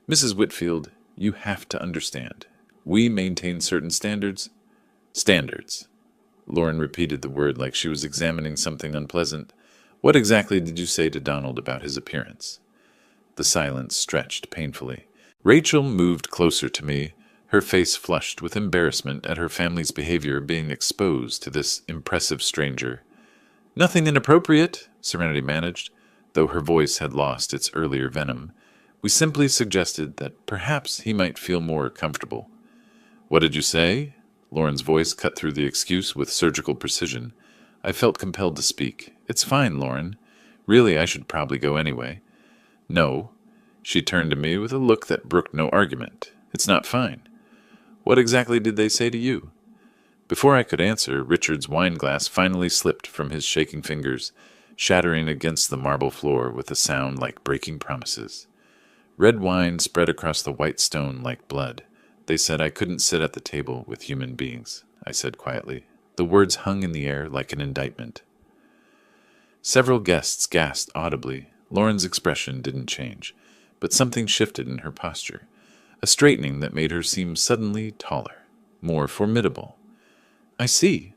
Mrs. Whitfield, you have to understand. We maintain certain standards. Standards. Lauren repeated the word like she was examining something unpleasant. What exactly did you say to Donald about his appearance? The silence stretched painfully. Rachel moved closer to me, her face flushed with embarrassment at her family's behavior being exposed to this impressive stranger. Nothing inappropriate, Serenity managed, though her voice had lost its earlier venom. We simply suggested that perhaps he might feel more comfortable. What did you say? Lauren's voice cut through the excuse with surgical precision. I felt compelled to speak. It's fine, Lauren. Really, I should probably go anyway. No. She turned to me with a look that brooked no argument. It's not fine. What exactly did they say to you? Before I could answer, Richard's wine glass finally slipped from his shaking fingers, shattering against the marble floor with a sound like breaking promises. Red wine spread across the white stone like blood. They said I couldn't sit at the table with human beings, I said quietly. The words hung in the air like an indictment. Several guests gasped audibly. Lauren's expression didn't change, but something shifted in her posture, a straightening that made her seem suddenly taller, more formidable. I see.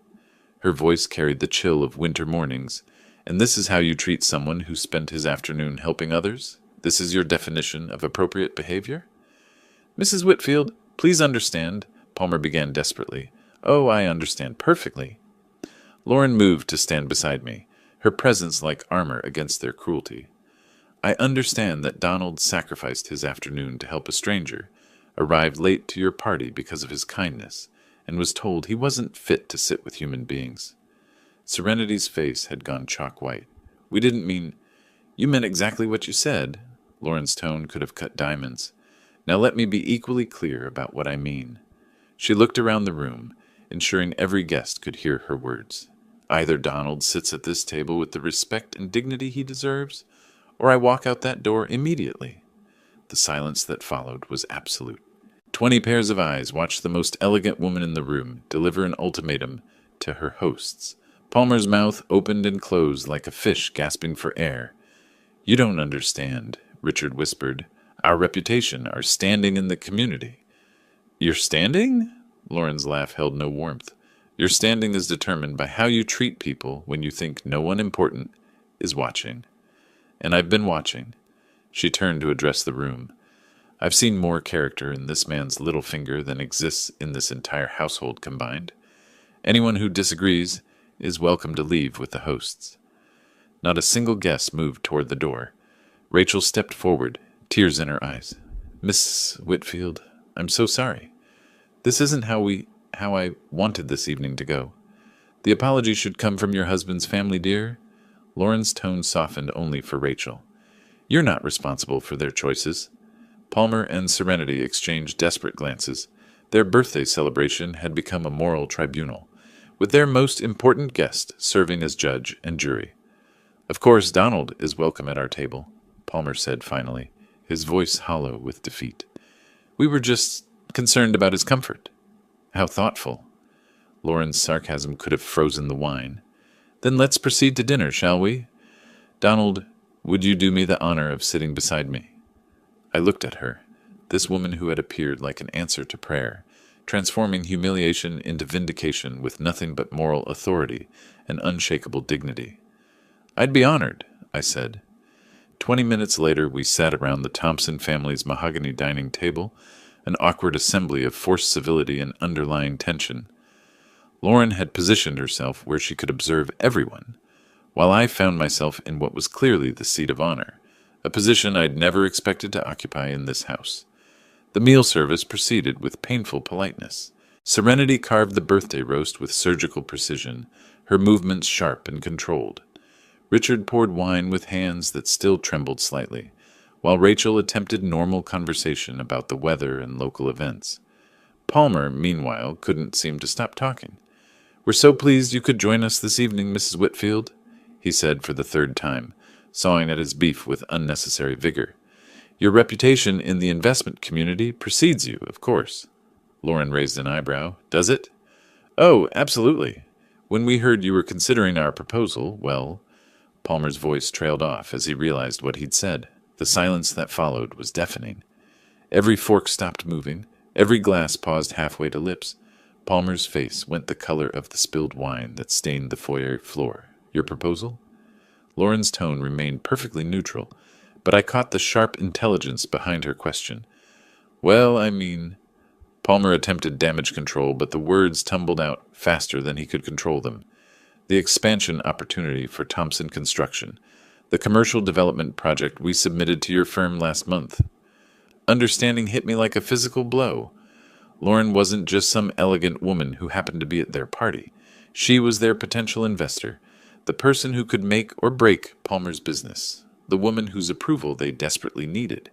Her voice carried the chill of winter mornings. And this is how you treat someone who spent his afternoon helping others? This is your definition of appropriate behavior? Mrs. Whitfield, please understand, Palmer began desperately. Oh, I understand perfectly. Lauren moved to stand beside me, her presence like armor against their cruelty. I understand that Donald sacrificed his afternoon to help a stranger, arrived late to your party because of his kindness, and was told he wasn't fit to sit with human beings. Serenity's face had gone chalk white. We didn't mean... You meant exactly what you said. Lauren's tone could have cut diamonds. Now let me be equally clear about what I mean. She looked around the room, ensuring every guest could hear her words. Either Donald sits at this table with the respect and dignity he deserves, or I walk out that door immediately. The silence that followed was absolute. 20 pairs of eyes watched the most elegant woman in the room deliver an ultimatum to her hosts. Palmer's mouth opened and closed like a fish gasping for air. You don't understand, Richard whispered. Our reputation, our standing in the community. Your standing? Lauren's laugh held no warmth. Your standing is determined by how you treat people when you think no one important is watching. And I've been watching. She turned to address the room. I've seen more character in this man's little finger than exists in this entire household combined. Anyone who disagrees is welcome to leave with the hosts. Not a single guest moved toward the door. Rachel stepped forward, tears in her eyes. Miss Whitfield, I'm so sorry. This isn't how I wanted this evening to go. The apology should come from your husband's family, dear. Lauren's tone softened only for Rachel. You're not responsible for their choices. Palmer and Serenity exchanged desperate glances. Their birthday celebration had become a moral tribunal, with their most important guest serving as judge and jury. Of course, Donald is welcome at our table, Palmer said finally, his voice hollow with defeat. We were just concerned about his comfort. How thoughtful. Lauren's sarcasm could have frozen the wine. Then let's proceed to dinner, shall we? Donald, would you do me the honor of sitting beside me? I looked at her, this woman who had appeared like an answer to prayer, transforming humiliation into vindication with nothing but moral authority and unshakable dignity. I'd be honored, I said. 20 minutes later, we sat around the Thompson family's mahogany dining table, an awkward assembly of forced civility and underlying tension. Lauren had positioned herself where she could observe everyone, while I found myself in what was clearly the seat of honor, a position I'd never expected to occupy in this house. The meal service proceeded with painful politeness. Serenity carved the birthday roast with surgical precision, her movements sharp and controlled. Richard poured wine with hands that still trembled slightly, while Rachel attempted normal conversation about the weather and local events. Palmer, meanwhile, couldn't seem to stop talking. "We're so pleased you could join us this evening, Mrs. Whitfield," he said for the third time, sawing at his beef with unnecessary vigor. "Your reputation in the investment community precedes you, of course." Lauren raised an eyebrow. "Does it?" "Oh, absolutely. When we heard you were considering our proposal, well—" Palmer's voice trailed off as he realized what he'd said. The silence that followed was deafening. Every fork stopped moving. Every glass paused halfway to lips. Palmer's face went the color of the spilled wine that stained the foyer floor. "Your proposal?" Lauren's tone remained perfectly neutral, but I caught the sharp intelligence behind her question. "Well, I mean—" Palmer attempted damage control, but the words tumbled out faster than he could control them. "The expansion opportunity for Thompson Construction, the commercial development project we submitted to your firm last month." Understanding hit me like a physical blow. Lauren wasn't just some elegant woman who happened to be at their party. She was their potential investor, the person who could make or break Palmer's business, the woman whose approval they desperately needed.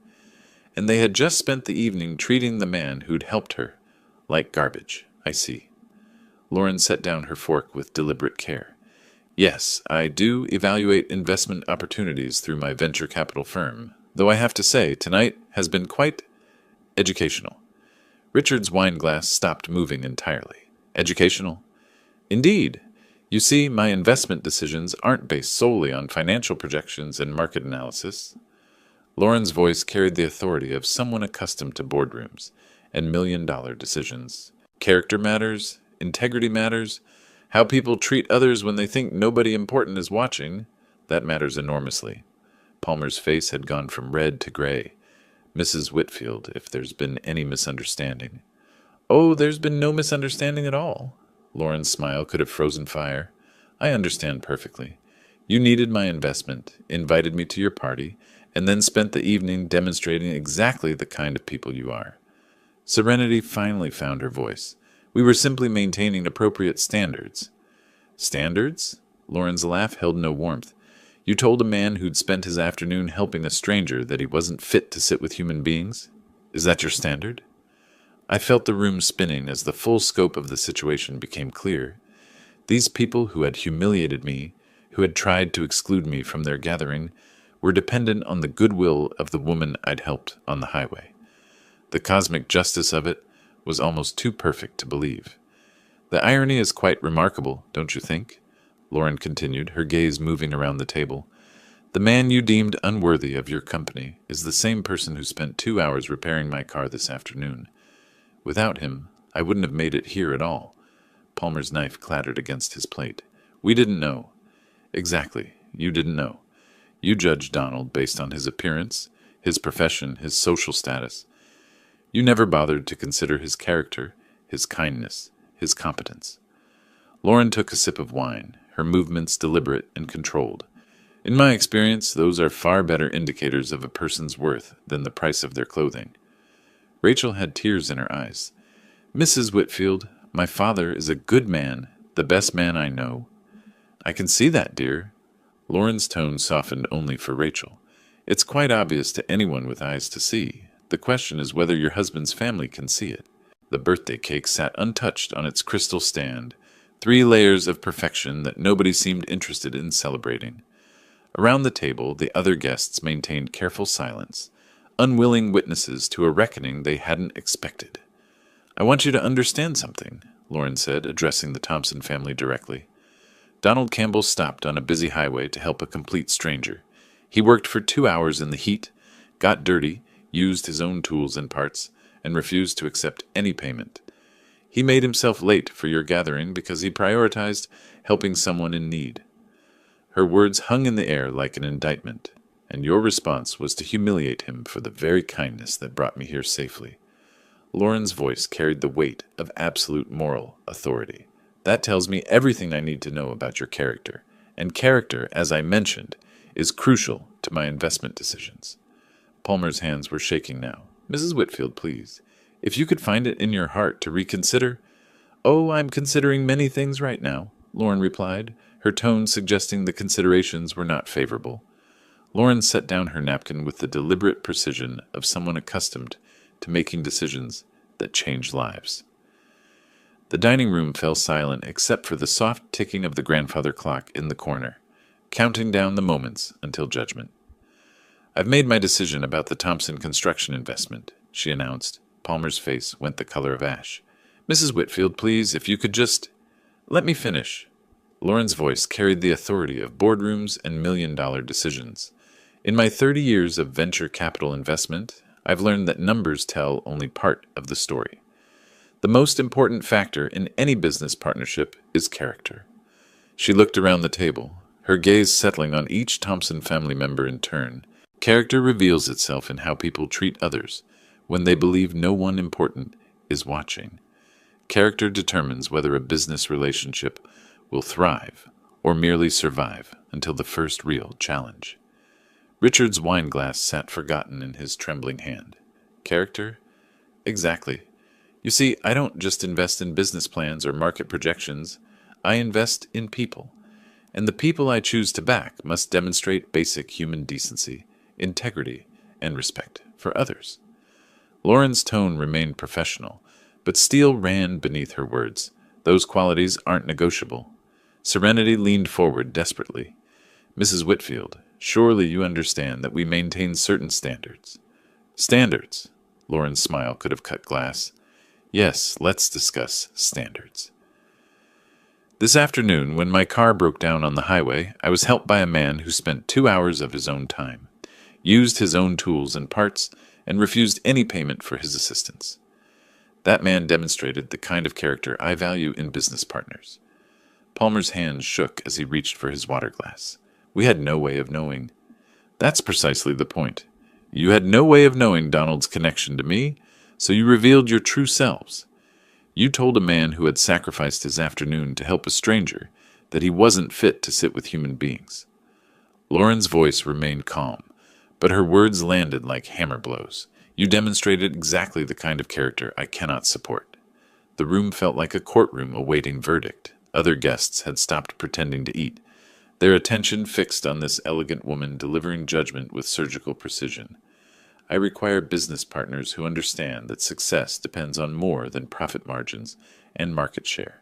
And they had just spent the evening treating the man who'd helped her like garbage. "I see." Lauren set down her fork with deliberate care. "Yes, I do evaluate investment opportunities through my venture capital firm, though I have to say tonight has been quite educational." Richard's wine glass stopped moving entirely. "Educational?" "Indeed. You see, my investment decisions aren't based solely on financial projections and market analysis." Lauren's voice carried the authority of someone accustomed to boardrooms and million-dollar decisions. "Character matters, integrity matters, how people treat others when they think nobody important is watching, that matters enormously." Palmer's face had gone from red to gray. "Mrs. Whitfield, if there's been any misunderstanding—" "Oh, there's been no misunderstanding at all." Lauren's smile could have frozen fire. "I understand perfectly. You needed my investment, invited me to your party, and then spent the evening demonstrating exactly the kind of people you are." Serenity finally found her voice. "We were simply maintaining appropriate standards." "Standards?" Lauren's laugh held no warmth. "You told a man who'd spent his afternoon helping a stranger that he wasn't fit to sit with human beings? Is that your standard?" I felt the room spinning as the full scope of the situation became clear. These people who had humiliated me, who had tried to exclude me from their gathering, were dependent on the goodwill of the woman I'd helped on the highway. The cosmic justice of it was almost too perfect to believe. "The irony is quite remarkable, don't you think?" Lauren continued, her gaze moving around the table. "The man you deemed unworthy of your company is the same person who spent 2 hours repairing my car this afternoon. Without him, I wouldn't have made it here at all." Palmer's knife clattered against his plate. "We didn't know." "Exactly. You didn't know. You judged Donald based on his appearance, his profession, his social status. You never bothered to consider his character, his kindness, his competence." Lauren took a sip of wine, her movements deliberate and controlled. "In my experience, those are far better indicators of a person's worth than the price of their clothing." Rachel had tears in her eyes. "Mrs. Whitfield, my father is a good man, the best man I know." "I can see that, dear." Lauren's tone softened only for Rachel. "It's quite obvious to anyone with eyes to see. The question is whether your husband's family can see it." The birthday cake sat untouched on its crystal stand, 3 layers of perfection that nobody seemed interested in celebrating. Around the table, the other guests maintained careful silence, unwilling witnesses to a reckoning they hadn't expected. "I want you to understand something," Lauren said, addressing the Thompson family directly. Donald Campbell stopped on a busy highway to help a complete stranger. He worked for 2 hours in the heat, got dirty, used his own tools and parts, and refused to accept any payment. He made himself late for your gathering because he prioritized helping someone in need. Her words hung in the air like an indictment, and your response was to humiliate him for the very kindness that brought me here safely. Lauren's voice carried the weight of absolute moral authority. That tells me everything I need to know about your character. And character, as I mentioned, is crucial to my investment decisions. Palmer's hands were shaking now. Mrs. Whitfield, please. If you could find it in your heart to reconsider— Oh, I'm considering many things right now, Lauren replied, her tone suggesting the considerations were not favorable. Lauren set down her napkin with the deliberate precision of someone accustomed to making decisions that change lives. The dining room fell silent except for the soft ticking of the grandfather clock in the corner, counting down the moments until judgment. I've made my decision about the Thompson construction investment, she announced. Palmer's face went the color of ash. Mrs. Whitfield, please, if you could just— Let me finish. Lauren's voice carried the authority of boardrooms and million-dollar decisions. In my 30 years of venture capital investment, I've learned that numbers tell only part of the story. The most important factor in any business partnership is character. She looked around the table, her gaze settling on each Thompson family member in turn. Character reveals itself in how people treat others when they believe no one important is watching. Character determines whether a business relationship will thrive or merely survive until the first real challenge. Richard's wine glass sat forgotten in his trembling hand. Character? Exactly. You see, I don't just invest in business plans or market projections. I invest in people. And the people I choose to back must demonstrate basic human decency, integrity, and respect for others. Lauren's tone remained professional, but steel ran beneath her words. Those qualities aren't negotiable. Serenity leaned forward desperately. Mrs. Whitfield, surely you understand that we maintain certain standards. Standards? Lauren's smile could have cut glass. Yes, let's discuss standards. This afternoon, when my car broke down on the highway, I was helped by a man who spent 2 hours of his own time, used his own tools and parts, and refused any payment for his assistance. That man demonstrated the kind of character I value in business partners. Palmer's hands shook as he reached for his water glass. We had no way of knowing. That's precisely the point. You had no way of knowing Donald's connection to me, so you revealed your true selves. You told a man who had sacrificed his afternoon to help a stranger that he wasn't fit to sit with human beings. Lauren's voice remained calm, but her words landed like hammer blows. You demonstrated exactly the kind of character I cannot support. The room felt like a courtroom awaiting verdict. Other guests had stopped pretending to eat, their attention fixed on this elegant woman delivering judgment with surgical precision. I require business partners who understand that success depends on more than profit margins and market share.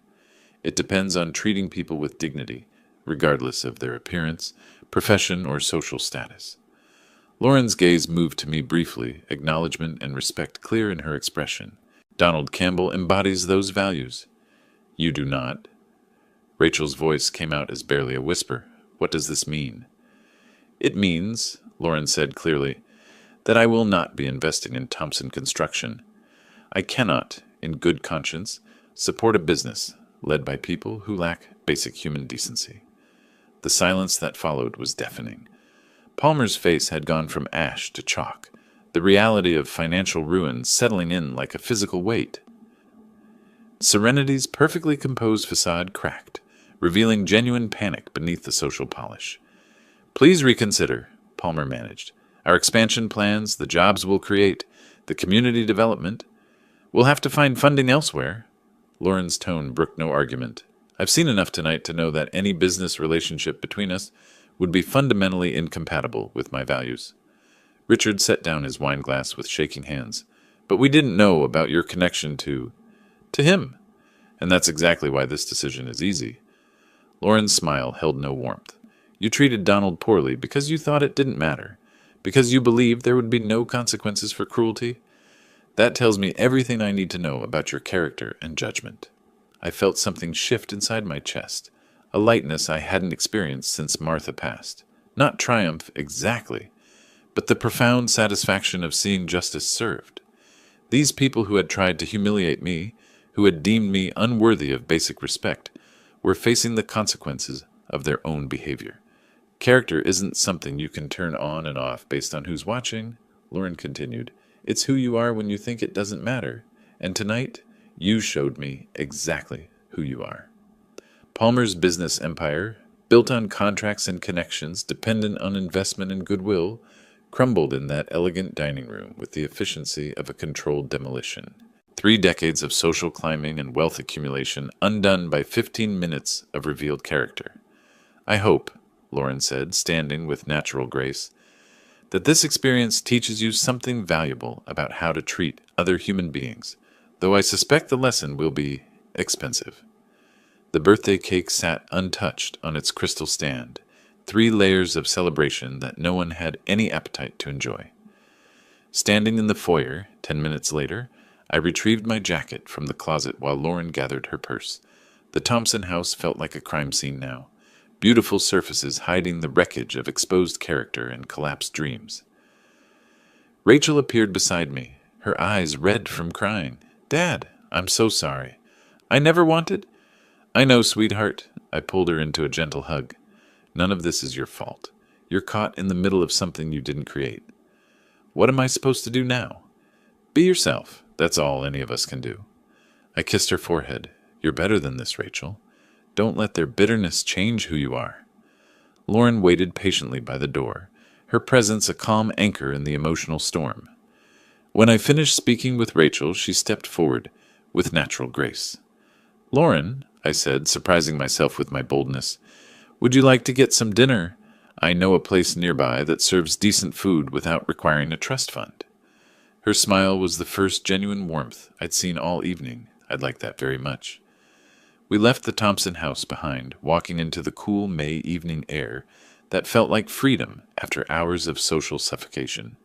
It depends on treating people with dignity, regardless of their appearance, profession, or social status. Lauren's gaze moved to me briefly, acknowledgement and respect clear in her expression. Donald Campbell embodies those values. You do not. Rachel's voice came out as barely a whisper. What does this mean? It means, Lauren said clearly, that I will not be investing in Thompson Construction. I cannot, in good conscience, support a business led by people who lack basic human decency. The silence that followed was deafening. Palmer's face had gone from ash to chalk, the reality of financial ruin settling in like a physical weight. Serenity's perfectly composed facade cracked, revealing genuine panic beneath the social polish. Please reconsider, Palmer managed. Our expansion plans, the jobs we'll create, the community development. We'll have to find funding elsewhere. Lauren's tone brooked no argument. I've seen enough tonight to know that any business relationship between us would be fundamentally incompatible with my values. Richard set down his wine glass with shaking hands. But we didn't know about your connection to him. And that's exactly why this decision is easy. Lauren's smile held no warmth. You treated Donald poorly because you thought it didn't matter, because you believed there would be no consequences for cruelty. That tells me everything I need to know about your character and judgment. I felt something shift inside my chest, a lightness I hadn't experienced since Martha passed. Not triumph exactly, but the profound satisfaction of seeing justice served. These people who had tried to humiliate me, who had deemed me unworthy of basic respect, were facing the consequences of their own behavior. Character isn't something you can turn on and off based on who's watching, Lauren continued. It's who you are when you think it doesn't matter. And tonight, you showed me exactly who you are. Palmer's business empire, built on contracts and connections dependent on investment and goodwill, crumbled in that elegant dining room with the efficiency of a controlled demolition. 3 decades of social climbing and wealth accumulation undone by 15 minutes of revealed character. I hope, Lauren said, standing with natural grace, that this experience teaches you something valuable about how to treat other human beings, though I suspect the lesson will be expensive. The birthday cake sat untouched on its crystal stand, 3 layers of celebration that no one had any appetite to enjoy. Standing in the foyer, 10 minutes later, I retrieved my jacket from the closet while Lauren gathered her purse. The Thompson house felt like a crime scene now, beautiful surfaces hiding the wreckage of exposed character and collapsed dreams. Rachel appeared beside me, her eyes red from crying. "Dad, I'm so sorry. I never wanted—" "I know, sweetheart." I pulled her into a gentle hug. "None of this is your fault. You're caught in the middle of something you didn't create. What am I supposed to do now?" "Be yourself. That's all any of us can do." I kissed her forehead. "You're better than this, Rachel. Don't let their bitterness change who you are." Lauren waited patiently by the door, her presence a calm anchor in the emotional storm. When I finished speaking with Rachel, she stepped forward with natural grace. "Lauren," I said, surprising myself with my boldness, "would you like to get some dinner? I know a place nearby that serves decent food without requiring a trust fund." Her smile was the first genuine warmth I'd seen all evening. I'd like that very much. We left the Thompson house behind, walking into the cool May evening air that felt like freedom after hours of social suffocation.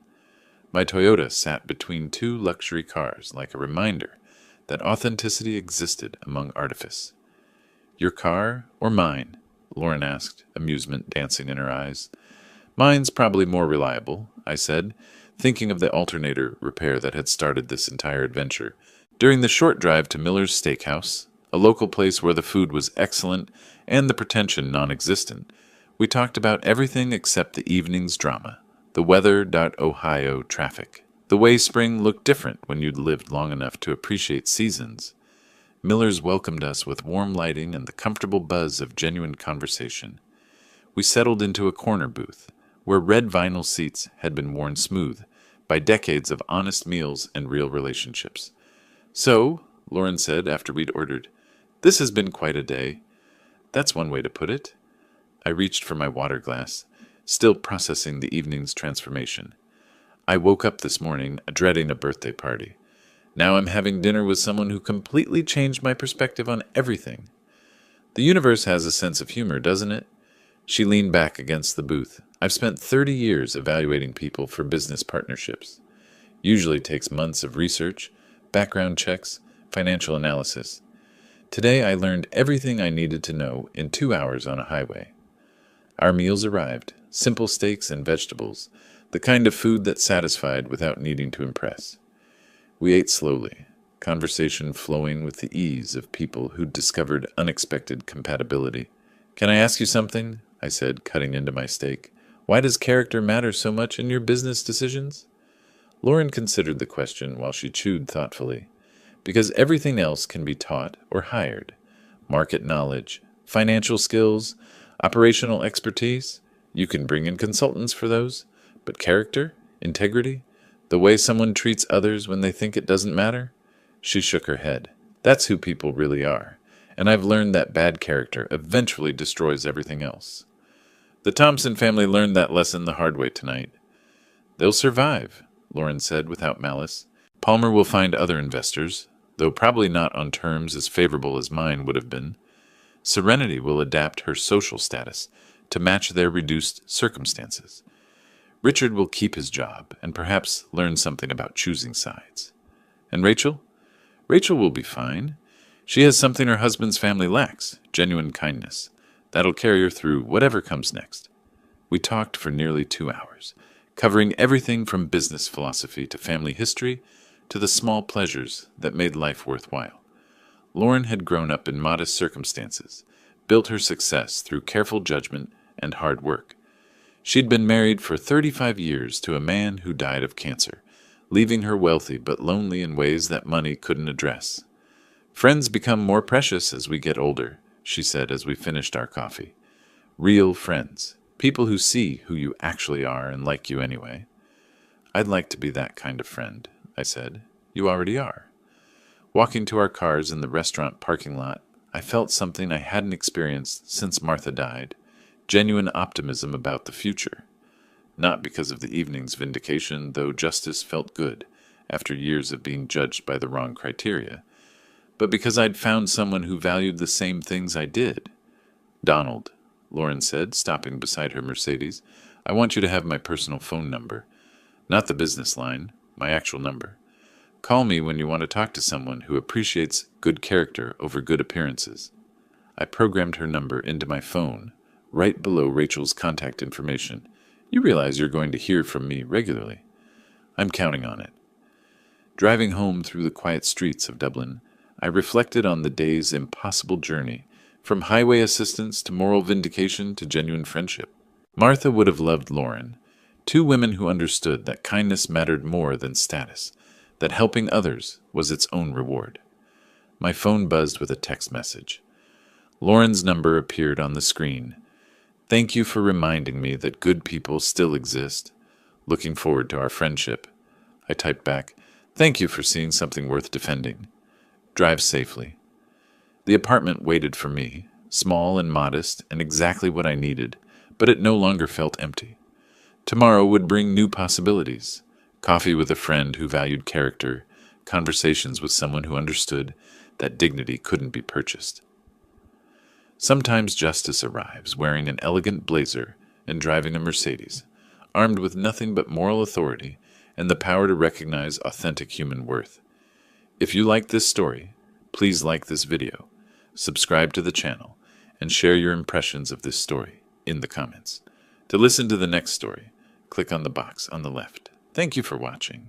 My Toyota sat between 2 luxury cars like a reminder that authenticity existed among artifice. "Your car or mine?" Lauren asked, amusement dancing in her eyes. "Mine's probably more reliable," I said, thinking of the alternator repair that had started this entire adventure. During the short drive to Miller's Steakhouse, a local place where the food was excellent and the pretension non-existent, we talked about everything except the evening's drama, the weather.ohio traffic, the way spring looked different when you'd lived long enough to appreciate seasons. Miller's welcomed us with warm lighting and the comfortable buzz of genuine conversation. We settled into a corner booth, where red vinyl seats had been worn smooth by decades of honest meals and real relationships. "So," Lauren said after we'd ordered, "this has been quite a day." "That's one way to put it." I reached for my water glass, still processing the evening's transformation. I woke up this morning dreading a birthday party. Now I'm having dinner with someone who completely changed my perspective on everything. The universe has a sense of humor, doesn't it? She leaned back against the booth. I've spent 30 years evaluating people for business partnerships. Usually takes months of research, background checks, financial analysis. Today I learned everything I needed to know in 2 hours on a highway. Our meals arrived, simple steaks and vegetables, the kind of food that satisfied without needing to impress. We ate slowly, conversation flowing with the ease of people who'd discovered unexpected compatibility. "Can I ask you something?" I said, cutting into my steak. "Why does character matter so much in your business decisions?" Lauren considered the question while she chewed thoughtfully. "Because everything else can be taught or hired. Market knowledge, financial skills, operational expertise. You can bring in consultants for those. But character, integrity, the way someone treats others when they think it doesn't matter?" She shook her head. "That's who people really are. And I've learned that bad character eventually destroys everything else. The Thompson family learned that lesson the hard way tonight." "They'll survive," Lauren said without malice. "Palmer will find other investors, though probably not on terms as favorable as mine would have been. Serenity will adapt her social status to match their reduced circumstances. Richard will keep his job and perhaps learn something about choosing sides. And Rachel? Rachel will be fine. She has something her husband's family lacks, genuine kindness. That'll carry her through whatever comes next." We talked for nearly 2 hours, covering everything from business philosophy to family history to the small pleasures that made life worthwhile. Lauren had grown up in modest circumstances, built her success through careful judgment and hard work. She'd been married for 35 years to a man who died of cancer, leaving her wealthy but lonely in ways that money couldn't address. "Friends become more precious as we get older," she said as we finished our coffee. Real friends. People who see who you actually are and like you anyway. I'd like to be that kind of friend, I said. You already are. Walking to our cars in the restaurant parking lot, I felt something I hadn't experienced since Martha died. Genuine optimism about the future. Not because of the evening's vindication, though justice felt good after years of being judged by the wrong criteria, but because I'd found someone who valued the same things I did. Donald, Lauren said, stopping beside her Mercedes, I want you to have my personal phone number. Not the business line, my actual number. Call me when you want to talk to someone who appreciates good character over good appearances. I programmed her number into my phone, right below Rachel's contact information. You realize you're going to hear from me regularly. I'm counting on it. Driving home through the quiet streets of Dublin, I reflected on the day's impossible journey, from highway assistance to moral vindication to genuine friendship. Martha would have loved Lauren, two women who understood that kindness mattered more than status, that helping others was its own reward. My phone buzzed with a text message. Lauren's number appeared on the screen. Thank you for reminding me that good people still exist. Looking forward to our friendship. I typed back, thank you for seeing something worth defending. Drive safely. The apartment waited for me, small and modest and exactly what I needed, but it no longer felt empty. Tomorrow would bring new possibilities. Coffee with a friend who valued character, conversations with someone who understood that dignity couldn't be purchased. Sometimes justice arrives wearing an elegant blazer and driving a Mercedes, armed with nothing but moral authority and the power to recognize authentic human worth. If you like this story, please like this video, subscribe to the channel, and share your impressions of this story in the comments. To listen to the next story, click on the box on the left. Thank you for watching.